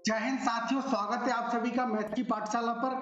जय हिंद साथियों, स्वागत है आप सभी का मैथ की पाठशाला पर।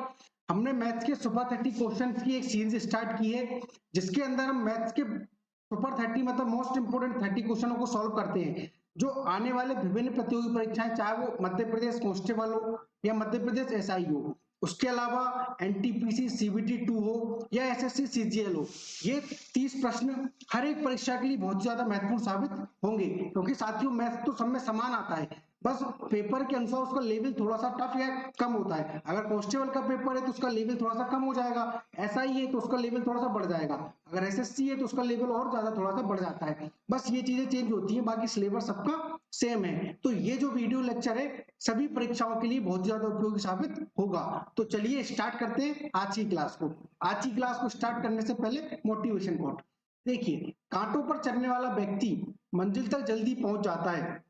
हमने मैथ के सुपर 30 क्वेश्चंस की एक सीरीज स्टार्ट की है, जिसके अंदर हम मैथ के सुपर 30 मतलब मोस्ट इंपोर्टेंट 30 क्वेश्चनों को सॉल्व करते हैं, जो आने वाले विभिन्न प्रतियोगी परीक्षाएं, चाहे वो मध्य प्रदेश कांस्टेबल हो या मध्य प्रदेश एसआई हो, उसके अलावा एनटीपीसी सीबीटी 2 हो या एसएससी सीजीएल हो, ये 30 प्रश्न हर एक परीक्षा के लिए बहुत ज्यादा महत्वपूर्ण साबित होंगे, क्योंकि साथियों मैथ तो सब में समान आता है, बस पेपर के अनुसार उसका लेवल थोड़ा सा टफ या कम होता है। अगर कांस्टेबल का पेपर है तो उसका लेवल थोड़ा सा कम हो जाएगा, एसआई है तो उसका लेवल थोड़ा सा बढ़ जाएगा, अगर एसएससी है तो उसका लेवल और ज्यादा थोड़ा सा बढ़ जाता है। बस ये चीजें चेंज होती हैं, बाकी सिलेबस सबका सेम है। तो ये जो वीडियो लेक्चर है सभी परीक्षाओं के लिए बहुत ज्यादा उपयोगी साबित होगा। तो चलिए स्टार्ट करते हैं आज की क्लास को। आज की क्लास को स्टार्ट करने से पहले मोटिवेशन कोट देखिए। कांटों पर चढ़ने वाला व्यक्ति मंजिल तक जल्दी पहुंच जाता है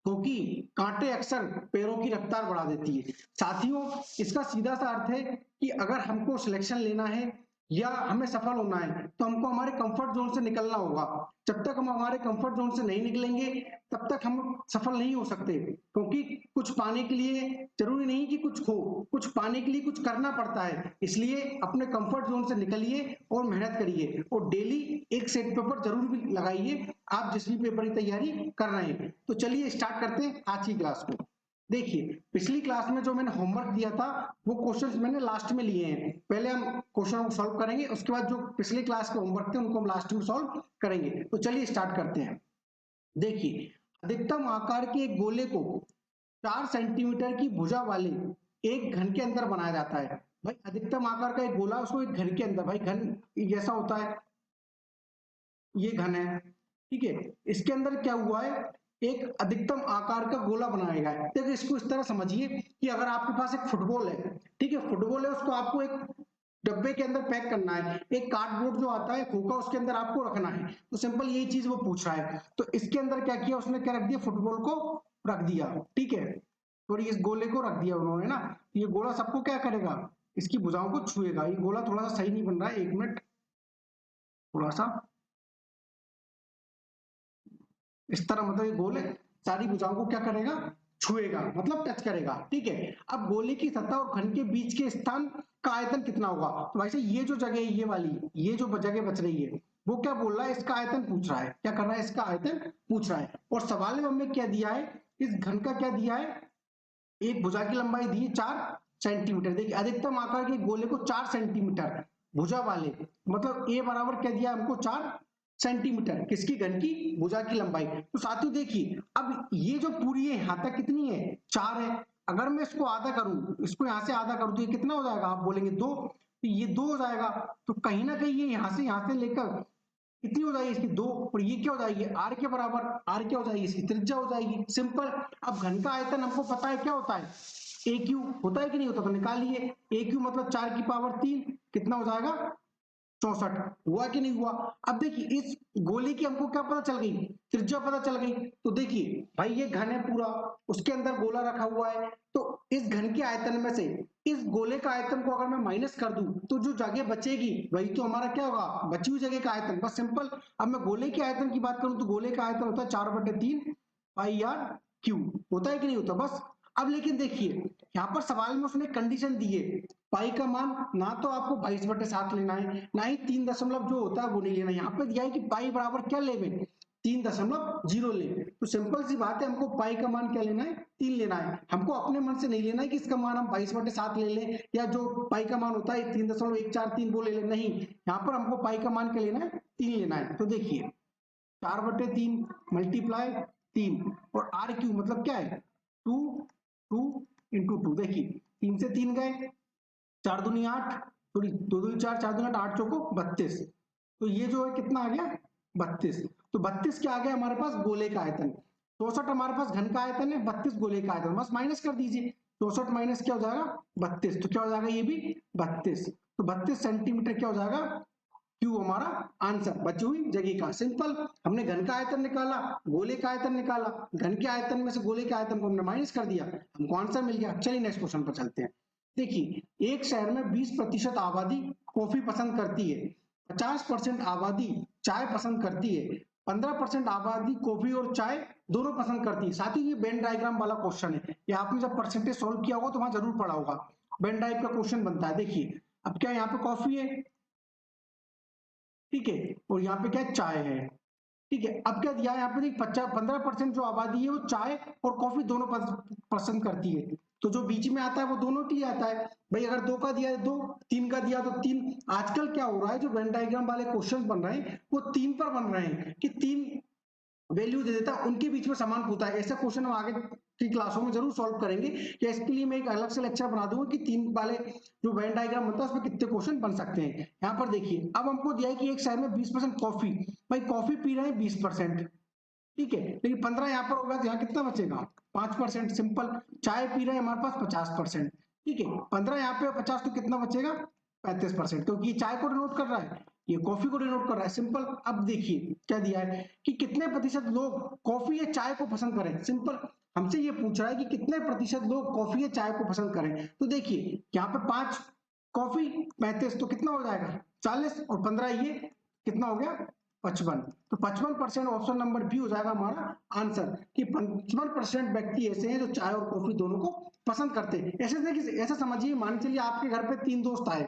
क्योंकि कांटे अक्सर पैरों की रफ्तार बढ़ा देती है। साथियों, इसका सीधा सा अर्थ है कि अगर हमको सिलेक्शन लेना है या हमें सफल होना है तो हमको हमारे कंफर्ट जोन से निकलना होगा। जब तक हम हमारे कंफर्ट जोन से नहीं निकलेंगे तब तक हम सफल नहीं हो सकते, क्योंकि कुछ पाने के लिए जरूरी नहीं कि कुछ हो, कुछ पाने के लिए कुछ करना पड़ता है। इसलिए अपने कंफर्ट जोन से निकलिए और मेहनत करिए, और डेली एक सेट पेपर जरूर भी लगाइए आप जिस भी पेपर की तैयारी कर रहे हैं। तो चलिए स्टार्ट करते हैं आज की क्लास को। देखिए, पिछली क्लास में जो मैंने होमवर्क दिया था वो क्वेश्चंस मैंने लास्ट में लिए हैं। पहले हम क्वेश्चन को सॉल्व करेंगे, उसके बाद जो पिछली क्लास के होमवर्क थे उनको हम लास्ट में सॉल्व करेंगे। तो चलिए स्टार्ट करते हैं। देखिए, अधिकतम आकार के एक गोले को 4 सेंटीमीटर की भुजा वाले एक घन के अंदर बनाया जाता है। भाई, अधिकतम आकार का एक गोला, उसको एक घन के अंदर, भाई घन जैसा होता है, ये घन है, ठीक है। इसके अंदर क्या हुआ है, एक अधिकतम आकार का गोला बनाया गया है। देखिए, इसको इस तरह समझिए कि अगर आपके पास एक फुटबॉल है, ठीक है, फुटबॉल है, उसको आपको एक डब्बे के अंदर पैक करना है, एक कार्डबोर्ड जो आता है खोखा, उसके अंदर आपको रखना है। तो सिंपल यही चीज वो पूछ रहा है। तो इसके अंदर क्या किया उसने, क्या रख दिया, फुटबॉल को रख दिया, ठीक है, और इस गोले को रख दिया उन्होंने ना। ये गोला सबको क्या करेगा, इसकी भुजाओं को छुएगा। ये गोला थोड़ा सा सही नहीं बन रहा है, एक मिनट, थोड़ा सा इस तरह, मतलब ये गोले सारी भुजाओं को क्या करेगा, छुएगा, मतलब टच करेगा, ठीक है। अब गोले की सतह और घन के बीच के स्थान का आयतन कितना होगा। तो वैसे ये जो जगह है, ये वाली, ये जो जगह बच रही है, वो क्या बोल रहा है, इसका आयतन पूछ रहा है। क्या कर रहा है, इसका आयतन पूछ रहा है। और सवाल में हमें क्या दिया है, इस घन का क्या दिया है, एक भुजा की लंबाई दी है 4 सेंटीमीटर। देखिए, अधिकतम आकार के गोले को 4 सेंटीमीटर भुजा वाले, मतलब ए बराबर क्या दिया हमको, 4 सेंटीमीटर, किसकी, घन की भुजा की लंबाई। तो साथियों देखिए, अब ये जो पूरी है यहाँ तक कितनी है, 4 है। अगर मैं इसको आधा करूं, इसको यहाँ से आधा करूं, तो ये कितना हो जाएगा, आप बोलेंगे 2, तो ये 2 हो जाएगा। तो कहीं ना कहीं ये यहाँ से लेकर कितनी हो जाएगी इसकी, 2, और ये क्या हो जाएगी, आर के बराबर। आर क्या हो जाएगी, इसकी त्रिज्या हो जाएगी, सिंपल। अब घन का आयतन हमको पता है क्या होता है, ए क्यू होता है कि नहीं होता, तो निकालिए। ए क्यू मतलब 4 की पावर 3, कितना हो जाएगा, 64। हुआ कि नहीं हुआ। अब देखिए, इस गोले की हमको क्या पता चल गई, त्रिज्या पता चल गई। तो देखिए भाई, ये घन है पूरा, उसके अंदर गोला रखा हुआ है, तो इस घन के आयतन में से इस गोले का आयतन को अगर मैं माइनस कर दूं तो जो जगह बचेगी वही तो हमारा क्या होगा, बची हुई जगह का आयतन, बस सिंपल। अब मैं गोले के आयतन की बात करूं तो गोले का आयतन होता है 4/3 पाई आर क्यू, होता है कि नहीं होता, बस। अब लेकिन देखिए, यहाँ पर सवाल में उसने कंडीशन दी है, पाई का मान ना तो आपको 22/7 लेना है, ना ही 3 दशमलव जो होता है वो नहीं लेना। यहाँ पे दिया है कि पाई बराबर क्या लेवे, 3.0 ले। तो सिंपल सी बात है, हमको पाई का मान क्या लेना है, 3 लेना है। हमको अपने मन से नहीं लेना है कि इसका मान हम 22/7 ले लें, या जो पाई का मान होता है 3.143 वो ले लें, नहीं। यहाँ पर हमको पाई का मान क्या लेना है, 3 लेना है। तो देखिए, 4/3 मल्टीप्लाई 3, और आर क्यू मतलब क्या है, 2, 2 इंटू 2। देखिए, 3 से 3 गए, 4 दूनी 8, सॉरी 2 दूनी 4, 4 दूनी 8, 8 चौको 32। तो ये जो है कितना आ गया, 32। तो 32 क्या आ गया हमारे पास, गोले का आयतन। 64 हमारे पास घन का आयतन है, 32 गोले का आयतन, बस माइनस कर दीजिए। 64 माइनस क्या हो जाएगा, 32, तो क्या हो जाएगा, ये भी 32। तो 32 सेंटीमीटर क्या हो जाएगा, क्यू हमारा आंसर, बची हुई जगह का। सिंपल, हमने घन का आयतन निकाला, गोले का आयतन निकाला, घन के आयतन में से गोले के आयतन को हमने माइनस कर दिया, हमको आंसर मिल गया। चलिए नेक्स्ट क्वेश्चन पर चलते हैं। देखिए, एक शहर में 20% आबादी कॉफी पसंद करती है, 50% आबादी चाय पसंद करती है, 15% आबादी कॉफी और चाय दोनों पसंद करती है। साथ ही ये वेन डायग्राम वाला क्वेश्चन है, ये आपने जब परसेंटेज सॉल्व किया होगा तो वहां जरूर पढ़ा होगा, वेन डायग्राम का क्वेश्चन बनता है। देखिए अब क्या यहाँ पे कॉफी है, ठीक है, और यहाँ पे क्या चाय है, ठीक है। अब क्या दिया है यहाँ पे, 15% जो आबादी है वो चाय और कॉफी दोनों पसंद करती है, तो जो बीच में आता है वो दोनों के लिए आता है। भाई अगर 2 का दिया है 2, 3 का दिया तो 3। आजकल क्या हो रहा है, जो वेन डायग्राम वाले क्वेश्चन बन रहे हैं वो 3 पर बन रहे हैं कि 3 वैल्यू दे देता है, उनके बीच में समान होता है। ऐसा क्वेश्चन हम आगे की क्लासों में जरूर सॉल्व करेंगे, या इसके लिए मैं एक अलग से लेक्चर बना दूंगा कि 3 वाले जो वेन डायग्राम बनता है उसमें कितने क्वेश्चन बन सकते हैं। यहाँ पर देखिए अब हमको दिया है कि एक शहर में 20% कॉफी, भाई कॉफी पी रहे हैं 20%, ठीक है, लेकिन 15 यहाँ पर होगा तो यहाँ कितना बचेगा 5%, सिंपल। चाय पी रहे हैं हमारे पास 50%, ठीक है, 15 यहाँ पे 50 तो कितना बचेगा 35%, क्योंकि चाय को डिनोट कर रहा है, ये कॉफी को डिनोट कर रहा है, सिंपल। अब देखिए क्या दिया है कि कितने प्रतिशत लोग कॉफी या चाय को पसंद करें, सिंपल। हमसे ये पूछ रहा है कि कितने प्रतिशत लोग कॉफी या चाय को पसंद करें, तो देखिए यहाँ पे 5 कॉफी 35 तो कितना हो जाएगा 40, और 15 ये कितना हो गया 55, तो 55% ऑप्शन नंबर बी हो जाएगा हमारा आंसर, कि 55% व्यक्ति ऐसे हैं जो चाय और कॉफी दोनों को पसंद करते हैं। ऐसे देखिए, ऐसा समझिए, मान चलिए आपके घर पे 3 दोस्त आए,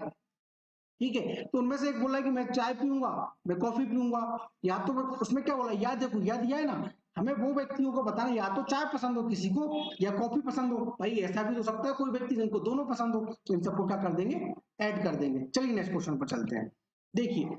ठीक है, तो उनमें से एक बोला कि मैं चाय पीऊंगा, मैं कॉफी पीऊंगा, या तो उसमें क्या बोला, या देखो या दिया है ना, हमें वो व्यक्तियों को बताना या तो चाय पसंद हो किसी को या कॉफी पसंद हो। भाई ऐसा भी हो सकता है कोई व्यक्ति जिनको दोनों पसंद हो, तो इन सबको क्या कर देंगे, ऐड कर देंगे। चलिए नेक्स्ट क्वेश्चन पर चलते हैं। देखिए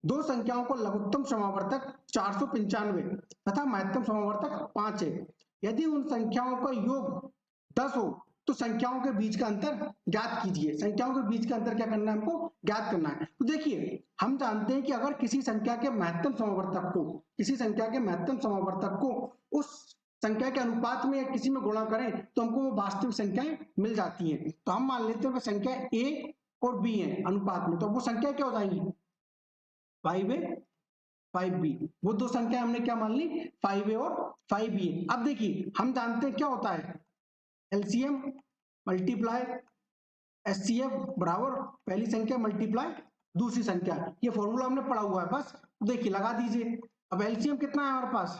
दो संख्याओं को लघुत्तम समावर्तक 495 तथा महत्तम समावर्तक 5 है, यदि उन संख्याओं का योग 10 हो तो संख्याओं के बीच का अंतर ज्ञात कीजिए। संख्याओं के बीच का अंतर क्या करना है, हमको ज्ञात करना है। तो देखिए हम जानते हैं कि अगर किसी संख्या के महत्तम समावर्तक को, किसी संख्या के महत्तम समावर्तक को उस संख्या के अनुपात में या किसी में गुणा करें तो हमको वो वास्तविक संख्याएं मिल जाती हैं। तो हम मान लेते हैं कि संख्या ए और बी है अनुपात में, तो वो संख्या क्या हो जाएगी 5a 5b, वो दो संख्या हमने क्या मान ली 5a और 5b। अब देखिए हम जानते हैं क्या होता है, एलसीएम मल्टीप्लाई एचसीएफ बराबर पहली संख्या मल्टीप्लाई दूसरी संख्या, ये फॉर्मूला हमने पढ़ा हुआ है, बस देखिए लगा दीजिए। अब एलसीएम कितना है हमारे पास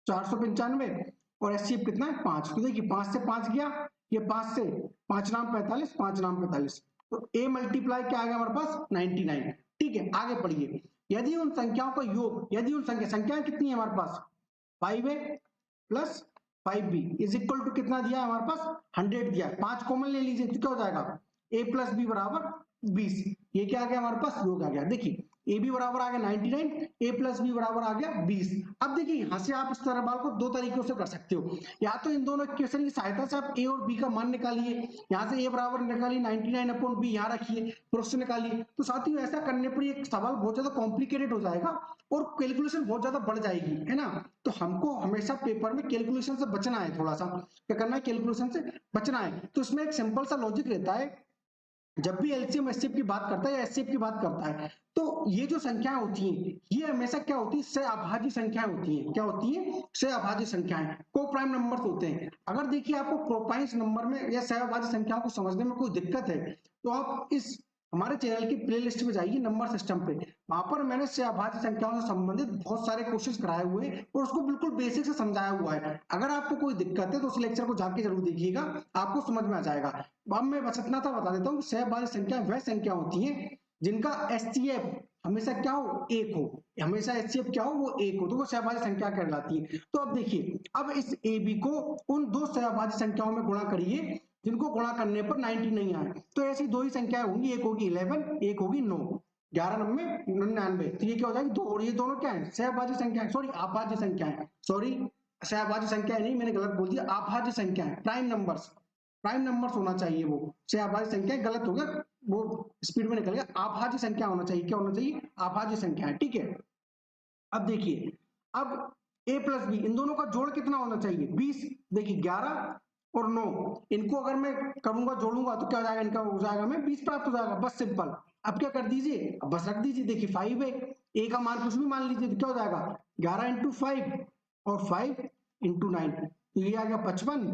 495 और एचसीएफ कितना है 5, तो देखिए 5 से 5 गया, ये 5 से 5 नाम 45, 5 नाम 45, तो ए मल्टीप्लाई क्या आ गया हमारे पास 99, ठीक है। आगे पढ़िए, यदि उन संख्याओं का योग, यदि उन संख्याएं कितनी है हमारे पास 5a plus 5b is equal to कितना दिया है हमारे पास 100 दिया है, 5 कॉमन ले लीजिए तो क्या हो जाएगा a प्लस बी बराबर 20, ये क्या आ गया हमारे पास योग आ गया। देखिए ए बी बराबर आ गया 99, ए प्लस बी बराबर आ गया 20। अब देखिए यहाँ से आप इस सवाल को दो तरीकों से कर सकते हो, या तो इन दोनों इक्वेशन की सहायता से आप ए और बी का मान निकालिए, यहाँ से ए बराबर निकालिए 99 अपॉन बी यहाँ रखिए फिर उससे निकालिए। तो साथियों ऐसा करने पर ये सवाल बहुत ज्यादा कॉम्प्लिकेटेड हो जाएगा और कैलकुलेशन बहुत ज्यादा बढ़ जाएगी, है ना। तो हमको हमेशा पेपर में कैलकुलेशन से बचना है, थोड़ा सा क्या करना है कैलकुलेशन से बचना है। तो इसमें एक सिंपल सा लॉजिक रहता है, जब भी एलसीएम एचसीएफ की बात करता है या एचसीएफ की बात करता है तो ये जो संख्याएं होती हैं ये हमेशा क्या होती है सहअभाज्य संख्याएं होती हैं। क्या होती है सहअभाज्य संख्याएं, को प्राइम नंबर्स होते हैं। अगर देखिए आपको प्रोपाइंस नंबर में या सहअभाज्य संख्याओं को समझने में कोई दिक्कत है तो आप इस हमारे चैनल की प्लेलिस्ट में जाइए नंबर सिस्टम पे, वहां पर मैंने सहअभाज्य संख्याओं से संबंधित बहुत सारे क्वेश्चंस कराए हुए हैं और उसको बिल्कुल बेसिक से समझाया हुआ है। अगर आपको कोई दिक्कत है तो उस लेक्चर को जाके जरूर देखिएगा, आपको समझ में आ जाएगा। अब मैं बस इतना था बता देता हूँ, सहअभाज्य संख्या वह संख्या होती है जिनका एचसीएफ हमेशा क्या हो एक हो, हमेशा एचसीएफ क्या हो वो एक हो, तो वो सहअभाज्य संख्या कहलाती है। तो अब देखिए अब इस ए बी को उन दो सहअभाज्य संख्याओं में गुणा करिए जिनको गुणा करने पर 90 नहीं आए, तो ऐसी दो ही संख्याएं होंगी, एक होगी 11 एक होगी 9, 11 9 99, तो ये क्या हो जाएगी दो, और ये दोनों क्या है सहअभाज्य संख्याएं, सॉरी अभाज्य संख्याएं, सॉरी सहअभाज्य संख्या नहीं मैंने गलत बोल दिया, अभाज्य संख्याएं प्राइम नंबर्स, प्राइम नंबर्स होना चाहिए, वो सहअभाज्य संख्या गलत हो गया, वो स्पीड में निकल गया, अभाज्य संख्या होना चाहिए, क्या होना चाहिए अभाज्य संख्या है, ठीक है। अब देखिए अब a प्लस बी इन दोनों का जोड़ कितना होना चाहिए 20, देखिए 11 और 9 इनको अगर मैं करूंगा जोड़ूंगा तो क्या हो जाएगा इनका हो जाएगा हमें 20 प्राप्त हो जाएगा, बस सिंपल। अब क्या कर दीजिए अब बस रख दीजिए, देखिए 5 है, a का मान कुछ भी मान लीजिए तो क्या हो जाएगा 11 इंटू 5 और 5 इंटू 9, तो ये आ गया 55,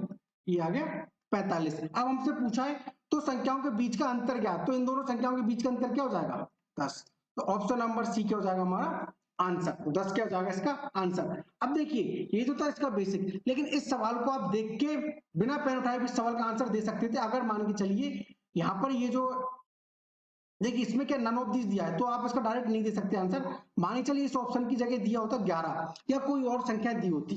ये आ गया 45। अब हमसे पूछा है तो संख्याओं के बीच का अंतर क्या, तो इन दोनों संख्याओं के बीच का अंतर क्या हो जाएगा 10, तो ऑप्शन नंबर सी क्या हो जाएगा हमारा आंसर। तो 10 क्या हो जाएगा इसका आंसर। अब देखिए ये तो था इसका बेसिक, लेकिन इस सवाल को आप देख के बिना पेन उठाए भी इस सवाल का आंसर दे सकते थे। अगर मान के चलिए यहाँ पर ये जो देखिए इसमें क्या नन ऑफ दिस दिया है, तो आप इसका डायरेक्ट नहीं दे सकते आंसर। मान के चलिए इस ऑप्शन की जगह दिया होता 11 या कोई और संख्या दी होती,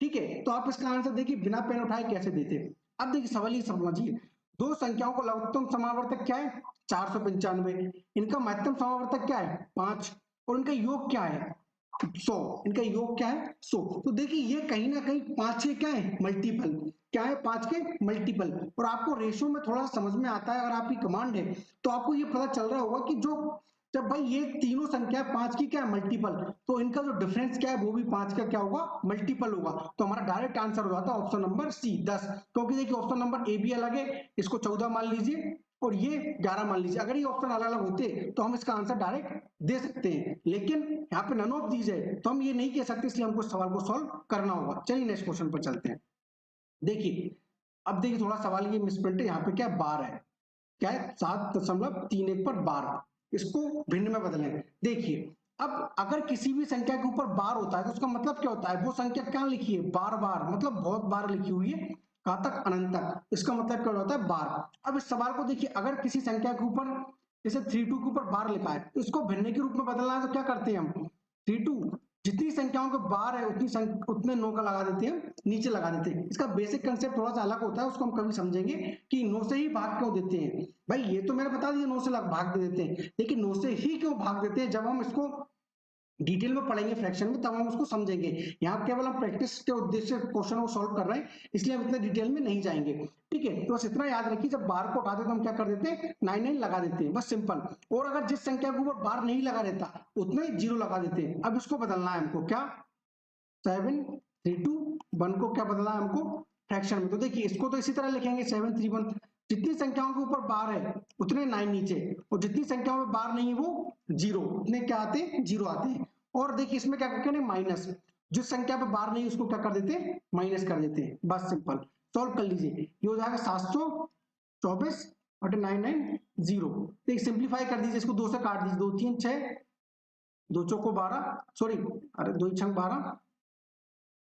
ठीक है, तो आप इसका आंसर देखिए बिना पेन उठाए कैसे देते। अब देखिए सवाल ही समझिए, दो संख्याओं का लघुत्तम समावर्तक क्या है 495, इनका महत्तम समावर्तक क्या है 5, और इनका योग क्या है 100, इनका योग क्या है 100। तो देखिए ये कहीं ना कहीं 5 के क्या है मल्टीपल, क्या है 5 के मल्टीपल। और आपको रेशो में थोड़ा समझ में आता है, अगर आपकी कमांड है तो आपको ये पता चल रहा होगा कि जो जब भाई ये तीनों संख्या 5 की क्या है मल्टीपल, तो इनका जो डिफरेंस क्या है वो भी 5 का क्या होगा मल्टीपल होगा। तो हमारा डायरेक्ट आंसर हो जाता है ऑप्शन नंबर सी 10, क्योंकि देखिए ऑप्शन नंबर ए भी अलग है, इसको 14 मान लीजिए और ये 11 मान लीजिए। अगर ये ऑप्शन अलग अलग होते तो हम इसका आंसर डायरेक्ट दे सकते हैं, लेकिन यहाँ पे नन ऑफ दीज है तो हम ये नहीं कह सकते, इसलिए हमको सवाल को सॉल्व करना होगा। चलिए नेक्स्ट क्वेश्चन पर चलते हैं। देखिए अब देखिए थोड़ा सवाल ये मिसप्रिंट है, यहाँ पे क्या बार है, क्या है 7.31 पर बार, इसको भिन्न में बदलें। देखिए अब अगर किसी भी संख्या के ऊपर बार होता है तो उसका मतलब क्या होता है, वो संख्या क्या लिखी है बार बार, मतलब बहुत बार लिखी हुई है, कहां तक अनंत तक, इसका मतलब क्या होता है बार। अब इस सवाल को देखिए, अगर किसी संख्या के ऊपर जैसे 32 के ऊपर बार लिखा है तो इसको भिन्न के रूप में बदलना है तो क्या करते हैं हम 32 जितनी संख्याओं के बार है उतने 9 का लगा देते हैं, नीचे लगा देते हैं। इसका बेसिक कंसेप्ट थोड़ा सा अलग होता है, उसको हम कभी समझेंगे कि 9 से ही भाग क्यों देते हैं। भाई ये तो मैंने बता दिया 9 से भाग दे देते हैं, लेकिन 9 से ही क्यों भाग देते हैं जब हम इसको डिटेल में पढ़ेंगे फ्रैक्शन में तब हम उसको समझेंगे। यहाँ केवल हम प्रैक्टिस के उद्देश्य से क्वेश्चन को सॉल्व कर रहे हैं, इसलिए हम इतने डिटेल में नहीं जाएंगे। ठीक है, तो बस इतना याद रखिए, जब बार को उठाते तो हम क्या कर देते हैं 99 लगा देते हैं, बस सिंपल। और अगर जिस संख्या के ऊपर बार नहीं लगा रहता उतने 0 लगा देते हैं। अब इसको बदलना है हमको, क्या 732 को क्या बदलना है हमको फ्रैक्शन में। तो देखिए इसको तो इसी तरह लिखेंगे 731, जितनी संख्याओं के ऊपर बार है उतने 9 नीचे, और जितनी संख्याओं में बार नहीं है वो 0, उतने क्या आते हैं 0 आते हैं। और देखिए इसमें क्या करते हैं माइनस, जिस संख्या पे बार नहीं उसको क्या कर देते हैं माइनस कर देते हैं, बस सिंपल। सॉल्व कर लीजिए, ये हो जाएगा 724/990। देखिए सिंप्लीफाई कर दीजिए, इसको 2 से काट दीजिए, 2 3 6, 2 चौको 12, सॉरी अरे 2 छंग 12,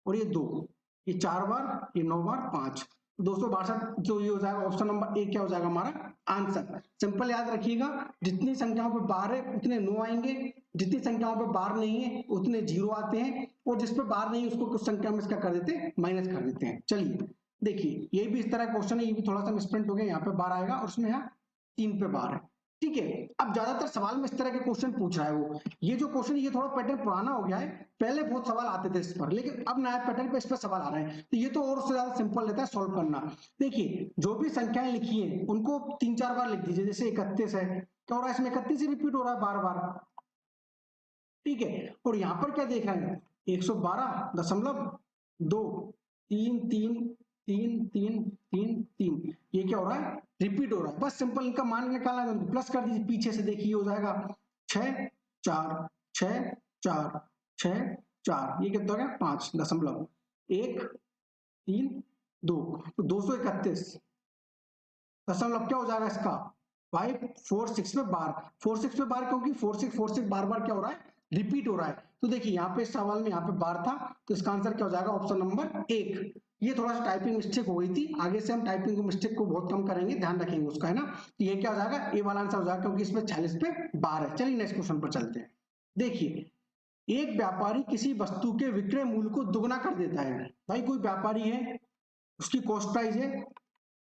और ये 2, ये 4 बार, ये 9 बार 5, 262। जो ये हो जाएगा ऑप्शन नंबर ए क्या हो जाएगा हमारा आंसर। सिंपल याद रखिएगा, जितनी संख्याओं पे बार है उतने 9 आएंगे, जितनी संख्याओं पे बार नहीं है उतने 0 आते हैं, और जिस पे बार नहीं है उसको कुछ संख्या में इसका कर देते हैं माइनस कर देते हैं। चलिए देखिए ये भी इस तरह क्वेश्चन है, ये भी थोड़ा सा मिसप्रिंट हो गया, यहाँ पे बार आएगा और उसमें यहाँ 3 पे बार है। ठीक है, अब ज्यादातर सवाल में इस तरह के क्वेश्चन पूछ रहा है वो, ये जो क्वेश्चन ये थोड़ा पैटर्न पुराना हो गया है, पहले बहुत सवाल आते थे इस पर, लेकिन अब नया पैटर्न पे इस पर सवाल आ रहे हैं, तो ये तो और उससे ज्यादा सिंपल रहता है सॉल्व करना। देखिए जो भी संख्याएं लिखी है उनको 3 4 बार लिख दीजिए, जैसे 31 है, क्या हो रहा है इसमें 31 ही रिपीट हो रहा है बार बार। ठीक है, और यहाँ पर क्या देख रहे हैं 112.2, 3 3 3 3 3 3, ये क्या हो रहा है रिपीट हो रहा है, बस सिंपल इनका मान निकालना है तो प्लस कर दीजिए, पीछे से देखिए हो जाएगा 6 4 6 4 6 4, ये कितना हो गया 5.132, तो 231 दशमलव क्या हो जाएगा इसका 546 में बार, 46 में बार, क्योंकि 4646 बार बार क्या हो रहा है रिपीट हो रहा है। तो देखिए यहाँ पे इस सवाल में यहाँ पे बार था, तो इसका आंसर क्या हो जाएगा ऑप्शन नंबर 1। ये थोड़ा सा टाइपिंग मिस्टेक हो गई थी, आगे से हम टाइपिंग मिस्टेक को बहुत कम करेंगे, ध्यान रखेंगे उसका, है ना। तो ये क्या हो जाएगा ए वाला आंसर हो जाएगा, क्योंकि इसमें 46 पे बार है। चलिए नेक्स्ट क्वेश्चन पर चलते हैं। देखिए एक व्यापारी किसी वस्तु के विक्रय मूल्य को दुगना कर देता है। भाई कोई व्यापारी है, उसकी कॉस्ट प्राइस है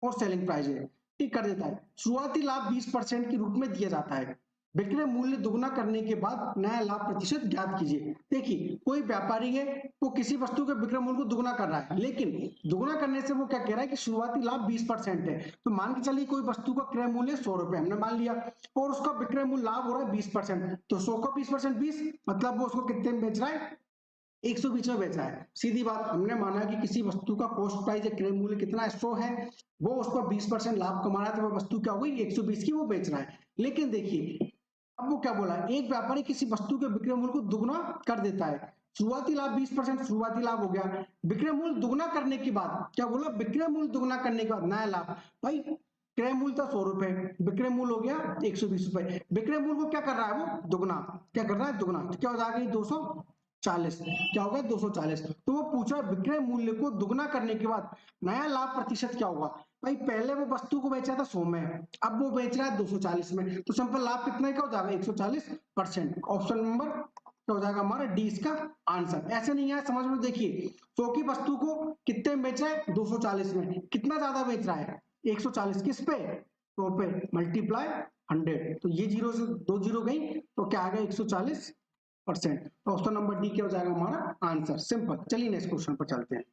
और सेलिंग प्राइस है, ठीक कर देता है। शुरुआती लाभ 20% के रूप में दिया जाता है। विक्रय मूल्य दुगना करने के बाद नया लाभ प्रतिशत ज्ञात कीजिए। देखिए कोई व्यापारी है, वो किसी वस्तु के विक्रय मूल्य को दुगना कर रहा है, लेकिन दुगना करने से वो क्या कह रहा है कि शुरुआती लाभ 20% है। तो मान के चलिए कोई वस्तु का क्रय मूल्य 100 रुपए हमने मान लिया, और उसका विक्रय मूल्य लाभ हो रहा है 20%, तो 100 का 20% 20, मतलब वो उसको कितने में बेच रहा है 120 में बेचा है। सीधी बात, हमने माना कि किसी वस्तु का कॉस्ट प्राइस या क्रय मूल्य कितना 100 है, वो उस पर 20% लाभ कमा रहा है, तो वो वस्तु क्या हो गई 120 की वो बेच रहा है। लेकिन देखिए अब वो क्या बोला, एक व्यापारी किसी वस्तु के विक्रय मूल्य को दुगना कर देता है। शुरुआती लाभ 20% शुरुआती लाभ हो गया, विक्रय मूल्य दुगना करने के बाद क्या बोला, विक्रय मूल्य दुगना करने के बाद नया लाभ। भाई क्रय मूल्य था 100 रुपए, विक्रय मूल्य हो गया 120 रुपए। विक्रय मूल्य को क्या कर रहा है वो दुगना, क्या कर रहा है दुगना, तो क्या हो जाएगा ये 240, क्या होगा 240। तो वो पूछ रहा है विक्रय मूल्य को दुगना करने के बाद नया लाभ प्रतिशत क्या होगा। भाई पहले वो वस्तु को बेचा था 100 में, अब वो बेच रहा है 240 में, तो सिंपल लाभ कितना का हो जाएगा 140%। ऑप्शन नंबर क्या हो जाएगा हमारा डी इसका आंसर। ऐसे नहीं है समझ में, देखिए 100 की वस्तु को कितने में बेच रहा है 240 में, कितना ज्यादा बेच रहा है 140, किस पे 100 पे, मल्टीप्लाई 100, तो ये जीरो से दो जीरो गई तो क्या आ गया 140%। तो ऑप्शन नंबर डी क्या हो जाएगा हमारा आंसर, सिंपल। चलिए नेक्स्ट क्वेश्चन पर चलते हैं।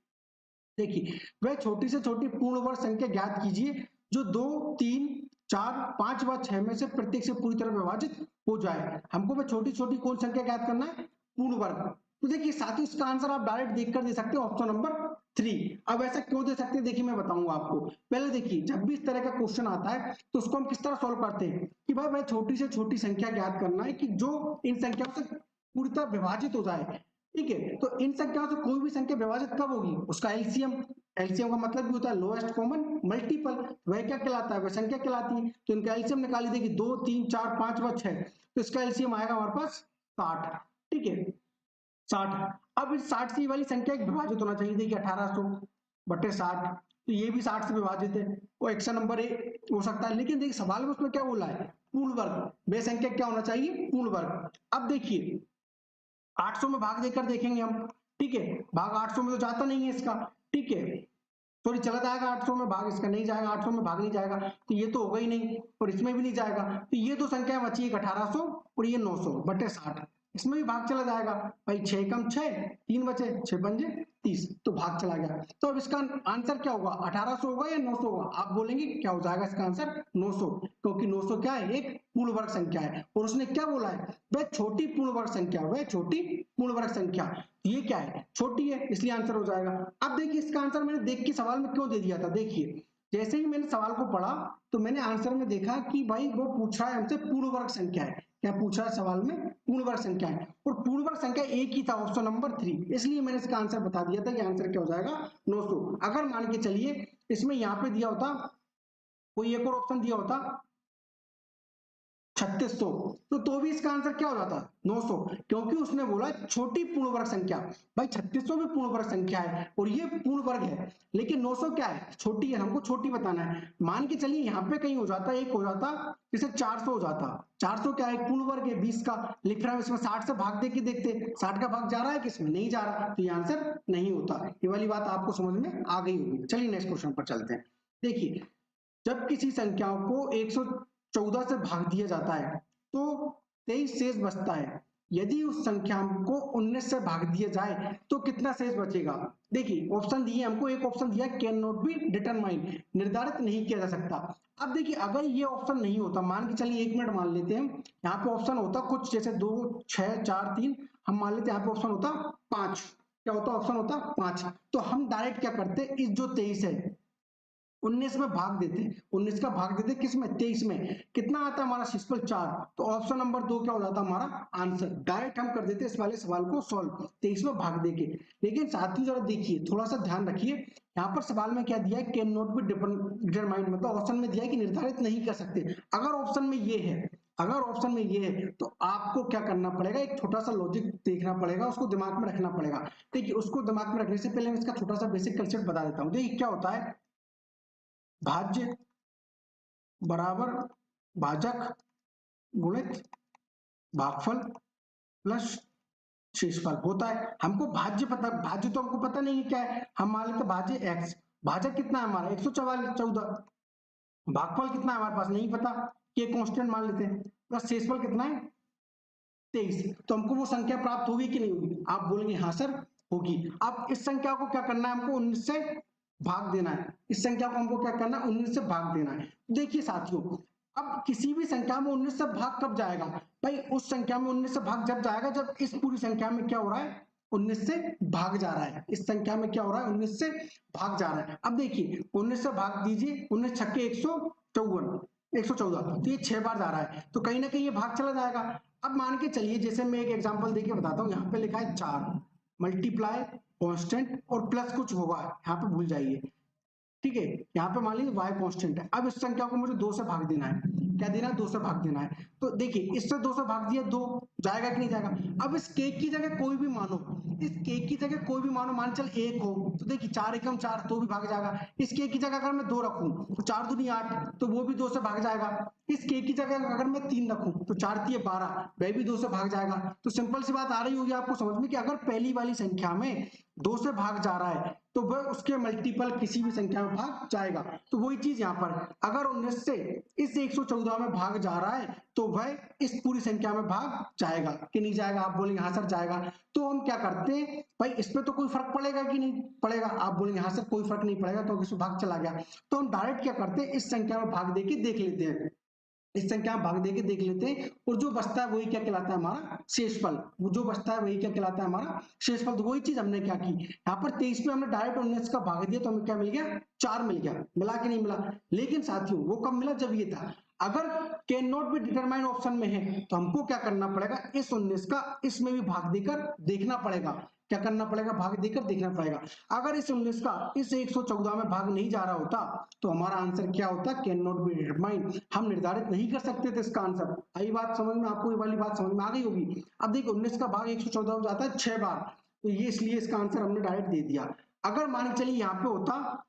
देखिए वह छोटी से छोटी पूर्ण वर्ग संख्या ज्ञात कीजिए जो 2, 3, 4, 5 व 6 में से प्रत्येक से पूरी तरह विभाजित हो जाए। हमको वह छोटी छोटी कौन संख्या ज्ञात करना है पूर्ण वर्ग। तो देखिए साथियों इसका आंसर आप डायरेक्ट देखकर दे सकते हो ऑप्शन नंबर 3। अब ऐसा क्यों दे सकते हैं देखिए मैं बताऊंगा आपको। पहले देखिए जब भी इस तरह का क्वेश्चन आता है तो उसको हम किस तरह सॉल्व करते हैं कि भाई वह छोटी से छोटी संख्या ज्ञात करना है कि जो इन संख्याओं से पूरी तरह विभाजित हो जाए। ठीक है, तो इन संख्याओं से कोई भी संख्या विभाजित कब होगी उसका एलसीएम। एलसीएम का मतलब भी होता है लोएस्ट कॉमन मल्टीपल, वह क्या कहलाता है वह संख्या कहलाती है। तो इनका एलसीएम निकाली देखिए 2, 3, 4, 5 व 6, तो इसका एलसीएम आएगा हमारे पास 60। ठीक है 60। अब इस 60 से ये वाली संख्या एक विभाजित होना चाहिए, देखिए 1800/60, तो ये भी 60 से विभाजित है, वो एक्शन नंबर ए हो सकता है। लेकिन देखिए सवाल में उसमें क्या बोला है पूर्ण वर्ग, वे संख्या क्या होना चाहिए पूर्ण वर्ग। अब देखिए 800 में भाग देकर देखेंगे हम। ठीक है भाग 800 में तो जाता नहीं है इसका। ठीक है सॉरी चला जाएगा 800 में भाग, इसका नहीं जाएगा 800 में भाग नहीं जाएगा, तो ये तो होगा ही नहीं और इसमें भी नहीं जाएगा। तो ये दो संख्या बची एक 1800 और ये 900/60, इसमें भी भाग चला जाएगा। भाई 6 कम 6, 3 बचे 6 पंजे 30, तो भाग चला गया। तो अब इसका आंसर क्या होगा 1800 होगा या 900 होगा। आप बोलेंगे क्या हो जाएगा इसका आंसर 900, क्योंकि 900 क्या है एक पूर्ण वर्ग संख्या है और उसने क्या बोला है वह छोटी पूर्ण वर्ग संख्या, वह छोटी पूर्ण वर्ग संख्या, ये क्या है छोटी है इसलिए आंसर हो जाएगा। अब देखिए इसका आंसर मैंने देख के सवाल में क्यों दे दिया था। देखिए जैसे ही मैंने सवाल को पढ़ा तो मैंने आंसर में देखा कि भाई वो पूछ रहा है हमसे पूर्ण वर्ग संख्या है, क्या पूछ रहा है सवाल में पूर्ण वर्ग संख्या है, और पूर्ण वर्ग संख्या एक ही था ऑप्शन नंबर 3, इसलिए मैंने इसका आंसर बता दिया था कि आंसर क्या हो जाएगा 900। अगर मान के चलिए इसमें यहाँ पे दिया होता कोई एक और ऑप्शन दिया होता 3600, तो भी इसका आंसर क्या हो जाता 900, क्योंकि उसने बोला छोटी पूर्ण वर्ग संख्या। भाई 3600 भी पूर्ण वर्ग संख्या है और ये पूर्ण वर्ग है, लेकिन 900 क्या है छोटी है, हमको छोटी बताना है। मान के चलिए यहाँ पे कहीं हो जाता एक हो जाता जैसे 400 हो जाता, 400 क्या है एक पूर्ण वर्ग है 20 का, लेकिन हम इसमें 60 से भाग दे के देखते 60 का भाग जा रहा है कि इसमें नहीं जा रहा, तो ये आंसर नहीं होता। ये वाली बात आपको समझ में आ गई होगी। चलिए नेक्स्ट क्वेश्चन पर चलते हैं। देखिए जब किसी संख्याओं को 114 से भाग दिया जाता है तो 23 शेष बचता है। यदि उस संख्या को 19 से भाग दिया जाए तो कितना शेष बचेगा। देखिए ऑप्शन दिए हमको, एक ऑप्शन दिया कैन नॉट बी डिटरमाइन, निर्धारित नहीं किया जा सकता। अब देखिए अगर ये ऑप्शन नहीं होता, मान के चलिए 1 मिनट मान लेते हैं, यहाँ पे ऑप्शन होता कुछ जैसे 2, 6, 4, 3, हम मान लेते हैं यहाँ पे ऑप्शन होता 5, क्या होता ऑप्शन होता 5, तो हम डायरेक्ट क्या करते इस जो 23 है 19 में भाग देते, 19 का भाग देते किस में 23 में, कितना आता है हमारा शेषफल 4, तो ऑप्शन नंबर 2 क्या हो जाता हमारा आंसर। डायरेक्ट हम कर देते इस वाले सवाल को सॉल्व 23 में भाग देके। लेकिन साथियों जरा देखिए थोड़ा सा ध्यान रखिए, यहाँ पर सवाल में क्या दिया है कैन नॉट बी डिटरमाइंड, मतलब ऑप्शन में दिया है कि निर्धारित नहीं कर सकते। अगर ऑप्शन में ये है, अगर ऑप्शन में ये है तो आपको क्या करना पड़ेगा एक छोटा सा लॉजिक देखना पड़ेगा, उसको दिमाग में रखना पड़ेगा। देखिए उसको दिमाग में रखने से पहले मैं इसका छोटा सा बेसिक कंसेप्ट बता देता हूँ। देखिए क्या होता है भाज्य बराबर भाजक गुणित भागफल प्लस शेषफल होता है। हमको भाज्य पता, भाज्य तो हमको पता नहीं है क्या है, हम मान लेते भाज्य x, भाजक कितना है हमारा 114, भागफल कितना है हमारे पास नहीं पता, ये कांस्टेंट मान लेते हैं, प्लस शेषफल कितना है 23, तो हमको वो संख्या प्राप्त होगी कि नहीं होगी। आप बोलेंगे हाँ सर होगी। अब इस संख्या को क्या करना है हमको 19 से भाग देना है, इस संख्या को हमको क्या करना है 19 से भाग देना है। देखिए साथियों अब किसी भी संख्या में 19 से भाग कब जाएगा, भाई उस संख्या में 19 से भाग जब जाएगा जब इस पूरी संख्या में क्या हो रहा है 19 से भाग जा रहा है, इस संख्या में क्या हो रहा है 19 से भाग जा रहा है। अब देखिए 19 से भाग दीजिए, 19 छक्के 114, तो ये 6 बार जा रहा है, तो कहीं ना कहीं ये भाग चला जाएगा। अब मान के चलिए जैसे मैं एक एग्जांपल देके बताता हूँ, यहाँ पे लिखा है 4 मल्टीप्लाई कांस्टेंट और प्लस कुछ होगा यहाँ पे भूल जाइए। ठीक ठीक है। यहाँ पे मान लीजिए y कांस्टेंट है। अब इस संख्या को मुझे 2 से भाग देना है। क्या देना है? 2 से भाग देना है। तो देखिए इससे 2 से भाग दिया, 2 जाएगा कि नहीं जाएगा। अब इस k की जगह कोई भी मानो, इस k की जगह कोई भी मानो, मान चल 1 हो, तो देखिए 4 एकम 4, तो भी भाग जाएगा। इस k की जगह अगर मैं 2 रखूं तो 4 दूनी 8, तो वो भी 2 से भाग जाएगा। इस k की जगह अगर मैं 3 रखूं तो 4 तिये 12, वह भी 2 से भाग जाएगा। तो सिंपल सी बात आ रही होगी आपको समझ में कि अगर पहली वाली संख्या में 2 से भाग जा रहा है तो वह उसके मल्टीपल किसी भी संख्या में भाग जाएगा। तो वही चीज यहाँ पर अगर 19 से इस 114 में भाग जा रहा है तो वह इस पूरी संख्या में भाग जाएगा कि नहीं जाएगा। आप बोलेंगे हाँ सर जाएगा। तो हम क्या करते हैं भाई, इसमें तो कोई फर्क पड़ेगा कि नहीं पड़ेगा। आप बोलेंगे हाँ सर कोई फर्क नहीं पड़ेगा क्योंकि इसमें भाग चला गया। तो हम डायरेक्ट क्या करते हैं, इस संख्या में भाग देके देख लेते हैं, इस संख्या में भाग देके देख लेते हैं, और जो बचता है वही क्या कहलाता है हमारा शेषफल। वो जो बचता है वही क्या कहलाता है हमारा शेषफल। तो वही चीज हमने क्या की, यहाँ पर 23 में हमने डायरेक्ट 19 का भाग दिया तो हमें क्या मिल गया, 4 मिल गया। मिला कि नहीं मिला। लेकिन साथियों वो कब मिला, जब ये था। अगर can not be determine option में है तो हमको क्या करना पड़ेगा, इस 19 का इसमें भी भाग देकर देखना पड़ेगा। क्या करना पड़ेगा, भाग देकर देखना पड़ेगा। अगर इस 19 का इस 114 में भाग नहीं जा रहा होता तो हमारा आंसर क्या होता, कैन नॉट बी डिटरमाइंड। हम निर्धारित नहीं कर सकते थे इसका आंसर। आई बात समझ में आपको, ये वाली बात समझ में आ गई होगी। अब देखिए 19 का भाग 114 में जाता है 6 बार, तो ये इसलिए इसका आंसर हमने डायरेक्ट दे दिया। अगर मान के चलिए यहाँ पे होता